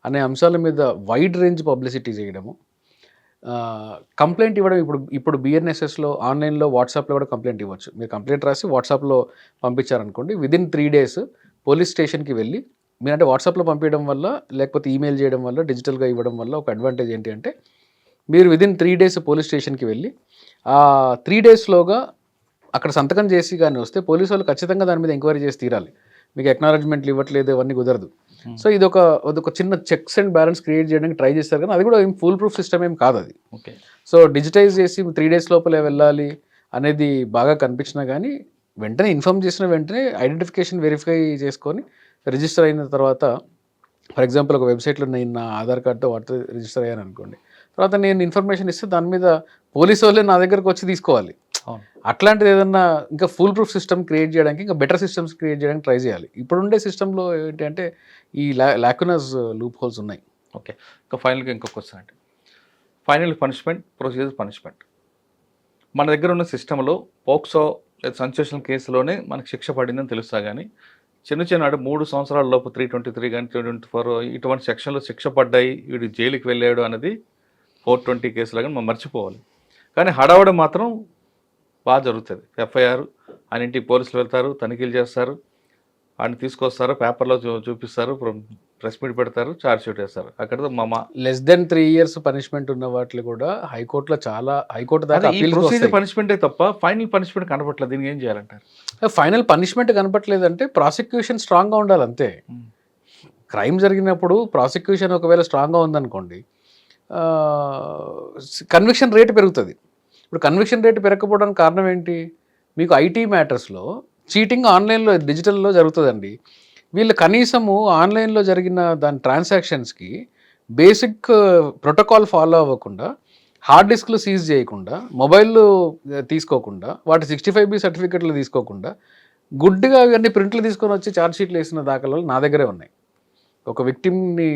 అనే అంశాల మీద వైడ్ రేంజ్ పబ్లిసిటీ చేయడము, కంప్లైంట్ ఇవ్వడం. ఇప్పుడు బిఎన్ఎస్ఎస్లో ఆన్లైన్లో వాట్సాప్లో కూడా కంప్లైంట్ ఇవ్వచ్చు. మీరు కంప్లైంట్ రాసి వాట్సాప్లో పంపించారనుకోండి, విదిన్ 3 days పోలీస్ స్టేషన్కి వెళ్ళి మీరంటే వాట్సాప్లో పంపించడం వల్ల లేకపోతే ఈమెయిల్ చేయడం వల్ల డిజిటల్గా ఇవ్వడం వల్ల ఒక అడ్వాంటేజ్ ఏంటి అంటే మీరు విదిన్ 3 days పోలీస్ స్టేషన్కి వెళ్ళి ఆ 3 daysలోగా అక్కడ సంతకం చేసి కానీ వస్తే పోలీసు వాళ్ళు ఖచ్చితంగా దాని మీద ఎంక్వైరీ చేసి తీరాలి. మీకు అక్నాలజ్మెంట్లు ఇవ్వట్లేదు, అవన్నీ కుదరదు. సో ఇది ఒక చిన్న చెక్స్ అండ్ బ్యాలెన్స్ క్రియేట్ చేయడానికి ట్రై చేస్తారు, కానీ అది కూడా ఏం ఫుల్ ప్రూఫ్ సిస్టమ్ ఏం కాదు అది. ఓకే. సో డిజిటైజ్ చేసి 3 days లోపలే వెళ్ళాలి అనేది బాగా కనిపించినా కానీ వెంటనే ఇన్ఫార్మ్ చేసిన వెంటనే ఐడెంటిఫికేషన్ వెరిఫై చేసుకొని రిజిస్టర్ అయిన తర్వాత, ఫర్ ఎగ్జాంపుల్ ఒక వెబ్సైట్లో నేను నా ఆధార్ కార్డుతో వాటితో రిజిస్టర్ అయ్యాను అనుకోండి, తర్వాత నేను ఇన్ఫర్మేషన్ ఇస్తే దాని మీద పోలీసు వాళ్ళే నా దగ్గరకు వచ్చి తీసుకోవాలి. అట్లాంటిది ఏదన్నా ఇంకా ఫుల్ ప్రూఫ్ సిస్టమ్ క్రియేట్ చేయడానికి, ఇంకా బెటర్ సిస్టమ్స్ క్రియేట్ చేయడానికి ట్రై చేయాలి. ఇప్పుడుండే సిస్టంలో ఏంటి అంటే ఈ లాకునస్ లూప్ హోల్స్ ఉన్నాయి. ఓకే. ఇంకా ఫైనల్గా ఇంకొక క్వశ్చన్ అంటే ఫైనల్ పనిష్మెంట్, ప్రొసీజర్ పనిష్మెంట్. మన దగ్గర ఉన్న సిస్టంలో పోక్సో లేదా సెన్సేషనల్ కేసులోనే మనకు శిక్ష పడిందని తెలుస్తా, కానీ చిన్న 3 సంవత్సరాల లోపు 323 కానీ 324 ఇటువంటి సెక్షన్లో శిక్ష పడ్డాయి, వీడు జైలుకి వెళ్ళాడు అనేది 420 కేసులో కానీ మనం మర్చిపోవాలి. కానీ హడావుడి మాత్రం బాగా జరుగుతుంది. ఎఫ్ఐఆర్ ఆయన ఇంటికి పోలీసులు వెళ్తారు, తనిఖీలు చేస్తారు, ఆయన తీసుకొస్తారు, పేపర్లో చూపిస్తారు, ప్రెస్ మీట్ పెడతారు, ఛార్జ్ షీట్ వేస్తారు. అక్కడ లెస్ దెన్ 3 years పనిష్మెంట్ ఉన్న వాటిలో కూడా హైకోర్టులో హైకోర్టు దాకా ప్రొసీజర్ పనిష్మెంటే తప్ప ఫైనల్ పనిష్మెంట్ కనపట్లేదు. దీనికి ఏం చేయాలంటారు? ఫైనల్ పనిష్మెంట్ కనపట్లేదంటే ప్రాసిక్యూషన్ స్ట్రాంగ్గా ఉండాలి అంతే. క్రైమ్ జరిగినప్పుడు ప్రాసిక్యూషన్ ఒకవేళ స్ట్రాంగ్గా ఉందనుకోండి, కన్విక్షన్ రేట్ పెరుగుతుంది. ఇప్పుడు కన్విక్షన్ రేట్ పెరగకపోవడానికి కారణం ఏంటి? మీకు ఐటీ మ్యాటర్స్లో చీటింగ్ ఆన్లైన్లో డిజిటల్లో జరుగుతుందండి. వీళ్ళు కనీసము ఆన్లైన్లో జరిగిన దాని ట్రాన్సాక్షన్స్కి బేసిక్ ప్రోటోకాల్ ఫాలో అవ్వకుండా, హార్డ్ డిస్క్లు సీజ్ చేయకుండా, మొబైల్లో తీసుకోకుండా, వాటి 65B సర్టిఫికెట్లు తీసుకోకుండా, గుడ్డిగా ఇవన్నీ ప్రింట్లు తీసుకొని వచ్చి ఛార్జ్ షీట్లు వేసిన దాఖలాలు నా దగ్గరే ఉన్నాయి. ఒక విక్టిమ్ని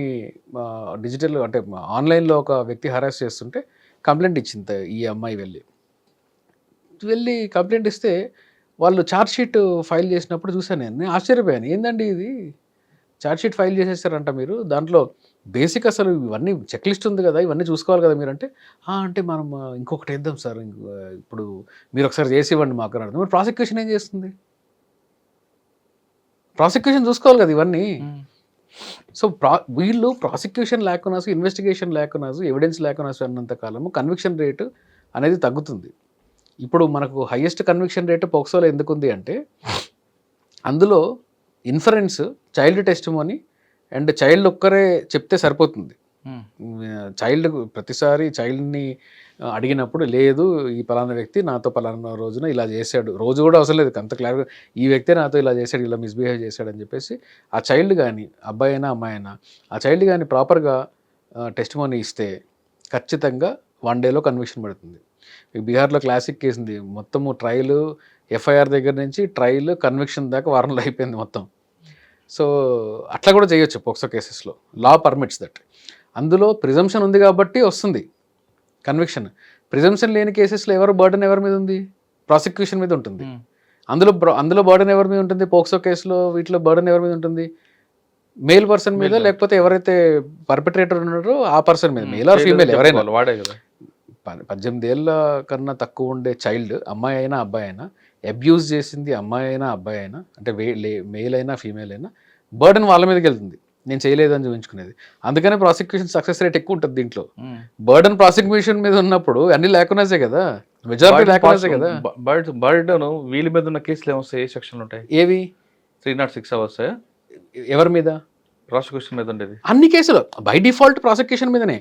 డిజిటల్ అంటే ఆన్లైన్లో ఒక వ్యక్తి హరాస్ చేస్తుంటే కంప్లైంట్ ఇచ్చింది ఈ అమ్మాయి వెళ్ళి కంప్లైంట్ ఇస్తే వాళ్ళు ఛార్జ్ షీట్ ఫైల్ చేసినప్పుడు చూసాను నేను ఆశ్చర్యపోయాను. ఏందండి ఇది, ఛార్జ్ షీట్ ఫైల్ చేసేసారంట మీరు, దాంట్లో బేసిక్ అసలు ఇవన్నీ చెక్ లిస్ట్ ఉంది కదా, ఇవన్నీ చూసుకోవాలి కదా మీరు అంటే మనం ఇంకొకటి వేద్దాం సార్, ఇప్పుడు మీరు ఒకసారి చేసి ఇవ్వండి మాకు అర్థం. మరి ప్రాసిక్యూషన్ ఏం చేస్తుంది? ప్రాసిక్యూషన్ చూసుకోవాలి కదా ఇవన్నీ. సో వీళ్ళు ప్రాసిక్యూషన్ లేకున్నాసు, ఇన్వెస్టిగేషన్ లేకున్నాసు, ఎవిడెన్స్ లేకున్నాసు అన్నంత కాలము కన్విక్షన్ రేటు అనేది తగ్గుతుంది. ఇప్పుడు మనకు హైయెస్ట్ కన్విక్షన్ రేటు పోక్సోలో ఎందుకు ఉంది అంటే అందులో inference, child testimony and child ఒక్కరే చెప్తే సరిపోతుంది. చైల్డ్ ప్రతిసారి చైల్డ్ని అడిగినప్పుడు లేదు ఈ పలానా వ్యక్తి నాతో పలానా రోజున ఇలా చేశాడు, రోజు కూడా అవసరం లేదు, అంత క్లియర్గా ఈ వ్యక్తి నాతో ఇలా చేశాడు, ఇలా మిస్బిహేవ్ చేశాడు అని చెప్పేసి ఆ చైల్డ్ కానీ అబ్బాయి అయినా అమ్మాయి అయినా ఆ చైల్డ్ కానీ ప్రాపర్గా టెస్టిమోనీ ఇస్తే ఖచ్చితంగా 1 dayలో కన్విక్షన్ పడుతుంది. బీహార్లో క్లాసిక్ కేసు ఉంది, మొత్తము ట్రయల్ ఎఫ్ఐఆర్ దగ్గర నుంచి ట్రయల్ కన్విక్షన్ దాకా వారంలో అయిపోయింది మొత్తం. సో అట్లా కూడా చేయొచ్చు పోక్సో కేసెస్లో, లా పర్మిట్స్ దట్. అందులో ప్రిజంప్షన్ ఉంది కాబట్టి వస్తుంది కన్విక్షన్. ప్రిజంప్షన్ లేని కేసెస్లో బర్డెన్ ఎవరి మీద ఉంది? ప్రాసిక్యూషన్ మీద ఉంటుంది. అందులో బర్డెన్ ఎవరి మీద ఉంటుంది? పోక్సో కేసులో వీటిలో బర్డెన్ ఎవరి మీద ఉంటుంది? మేల్ పర్సన్ మీద, లేకపోతే ఎవరైతే పర్పెట్రేటర్ ఉన్నారో ఆ పర్సన్ మీద, మేల్ ఆర్ ఫీమేల్ ఎవరైనా. 18 ఏళ్ళ కన్నా తక్కువ ఉండే చైల్డ్, అమ్మాయి అయినా అబ్బాయి అయినా, అబ్యూజ్ చేసింది అమ్మాయి అయినా అబ్బాయి అయినా, అంటే మేల్ అయినా ఫీమేల్ అయినా, బర్డెన్ వాళ్ళ మీదకి వెళ్తుంది, నేను చేయలేదని చూపించుకునేది. అందుకనే ప్రాసిక్యూషన్ సక్సెస్ రేట్ ఎక్కువ ఉంటుంది దీంట్లో. బర్డెన్ ప్రాసిక్యూషన్ మీద ఉన్నప్పుడు అన్ని లేకున్నాసే కదా, మెజారిటీ లేకున్నాసే కదా. బర్డెన్ వీళ్ళ మీద ఉన్న కేసులు ఏమొస్తాయి? ఏ సెక్షన్లు ఉంటాయి? ఏవి? 306 వస్తాయా? ఎవరి మీద? ప్రాసిక్యూషన్ మీద ఉండేది అన్ని కేసులు బై డిఫాల్ట్ ప్రాసిక్యూషన్ మీదనే.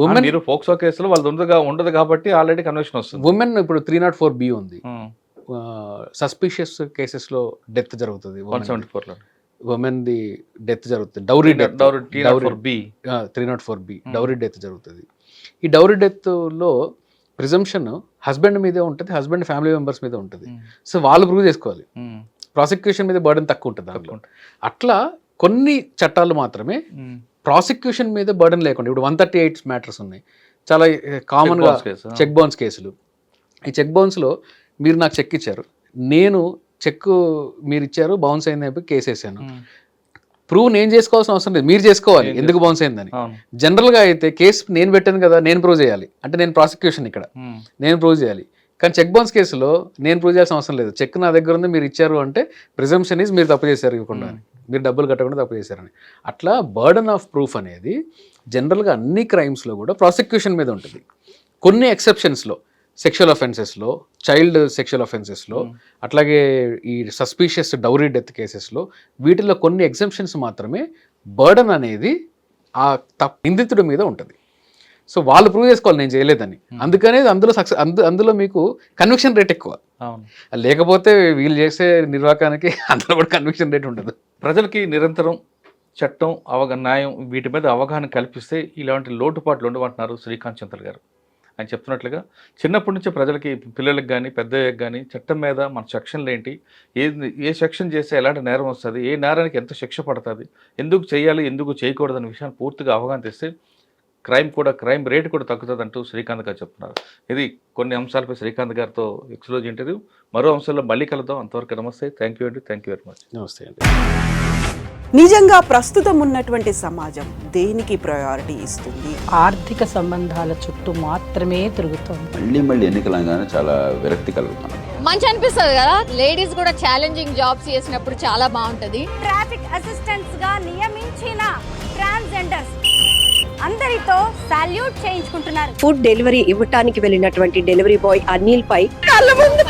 ఉమెన్ మీరు పోక్సో కేసులో వాళ్ళు ఉండదు కాబట్టి ఆల్రెడీ కన్విక్షన్ వస్తుంది. ఉమెన్ ఇప్పుడు 304B ఉంది. సస్పిషియస్ కేసెస్లో డెత్ జరుగుతుంది. 174లో ఉమెన్ ది డెత్ జరుగుతుంది. Dowry death, 304B dowry death జరుగుతుంది. ఈ డౌరీ డెత్లో ప్రిజంప్షన్ హస్బెండ్ మీదే ఉంటుంది, హస్బెండ్ ఫ్యామిలీ మెంబర్స్ మీద ఉంటుంది. సో వాళ్ళు ప్రూవ్ చేసుకోవాలి. ప్రాసిక్యూషన్ మీద బర్డెన్ తక్కువ ఉంటుంది దాంట్లో. అట్లా కొన్ని చట్టాలు మాత్రమే ప్రాసిక్యూషన్ మీద బర్డెన్ లేకుండా, ఇప్పుడు 138 మ్యాటర్స్ ఉన్నాయి, చాలా కామన్గా చెక్ బౌన్స్ కేసులు. ఈ చెక్ బౌన్స్లో మీరు నాకు చెక్ ఇచ్చారు, నేను చెక్ మీరు ఇచ్చారు, బౌన్స్ అయిందని కేసు వేసాను. ప్రూవ్ నేను చేసుకోవాల్సిన అవసరం లేదు, మీరు చేసుకోవాలి ఎందుకు బౌన్స్ అయిందని. జనరల్గా అయితే కేసు నేను పెట్టాను కదా, నేను ప్రూవ్ చేయాలి, అంటే నేను ప్రాసిక్యూషన్ ఇక్కడ నేను ప్రూవ్ చేయాలి. కానీ చెక్ బౌన్స్ కేసులో నేను ప్రూవ్ చేయాల్సిన అవసరం లేదు. చెక్ నా దగ్గర ఉంది, మీరు ఇచ్చారు అంటే ప్రిజంప్షన్ ఈజ్ మీరు తప్పు చేశారు ఇవ్వకుండా, మీరు డబ్బులు కట్టకుండా తప్పు చేశారని. అట్లా బర్డన్ ఆఫ్ ప్రూఫ్ అనేది జనరల్గా అన్ని క్రైమ్స్లో కూడా ప్రాసిక్యూషన్ మీద ఉంటుంది. కొన్ని ఎక్సెప్షన్స్లో, సెక్షువల్ అఫెన్సెస్లో, చైల్డ్ సెక్షువల్ అఫెన్సెస్లో, అట్లాగే ఈ సస్పీషియస్ డౌరీ డెత్ కేసెస్లో, వీటిలో కొన్ని ఎగ్జంప్షన్స్ మాత్రమే బర్డన్ అనేది ఆ నిందితుడి మీద ఉంటుంది. సో వాళ్ళు ప్రూవ్ చేసుకోవాలి నేను చేయలేదని. అందుకనే అందులో అందులో మీకు కన్విక్షన్ రేట్ ఎక్కువ. లేకపోతే వీళ్ళు చేసే నిర్వాకానికి అందులో కూడా కన్విక్షన్ రేట్ ఉండదు. ప్రజలకి నిరంతరం చట్టం, న్యాయం వీటి మీద అవగాహన కల్పిస్తే ఇలాంటి లోటుపాట్లు ఉండవంటున్నారు శ్రీకాంత్ చంద్ర గారు. ఆయన చెప్తున్నట్లుగా చిన్నప్పటి నుంచి ప్రజలకి, పిల్లలకు కానీ పెద్దయ్యకి కానీ చట్టం మీద మన సెక్షన్లు ఏంటి, ఏ సెక్షన్ చేస్తే ఎలాంటి నేరం వస్తుంది, ఏ నేరానికి ఎంత శిక్ష పడుతుంది, ఎందుకు చేయాలి ఎందుకు చేయకూడదు అనే విషయాన్ని పూర్తిగా అవగాహన తెస్తే క్రైమ్ రేట్ కూడా తగ్గుతుంది అంటూ శ్రీకాంత్ గారు చెప్తున్నారు. ఇది కొన్ని అంశాలపై శ్రీకాంత్ గారితో ఎక్స్క్లూజివ్ ఇంటర్వ్యూ. మరో అంశాల్లో మళ్ళీ కలుద్దాం. అంతవరకు నమస్తే. థ్యాంక్ యూ అండి. Thank you very much. నమస్తే అండి. నిజంగా ప్రస్తుతం ఉన్నటువంటి సమాజం దేనికి ప్రయారిటీ ఇస్తుంది? ఆర్థిక సంబంధాల చుట్టూ మాత్రమే తిరుగుతోంది. మళ్ళీ ఎన్నికలంగానే చాలా విరక్తి కలుగుతున్నాం. మంచి అనిపిస్తుంది కదా, లేడీస్ కూడా ఛాలెంజింగ్ జాబ్స్ చేసినప్పుడు చాలా బాగుంటది. ట్రాఫిక్ అసిస్టెంట్స్ గా నియమించిన ట్రాన్స్జెండర్స్ అందరితో సాల్యూట్ చేయించుకుంటున్నారు. ఫుడ్ డెలివరీ ఇవ్వటానికి వెళ్ళినటువంటి డెలివరీ బాయ్ అనిల్ పై కళ్ళ ముందు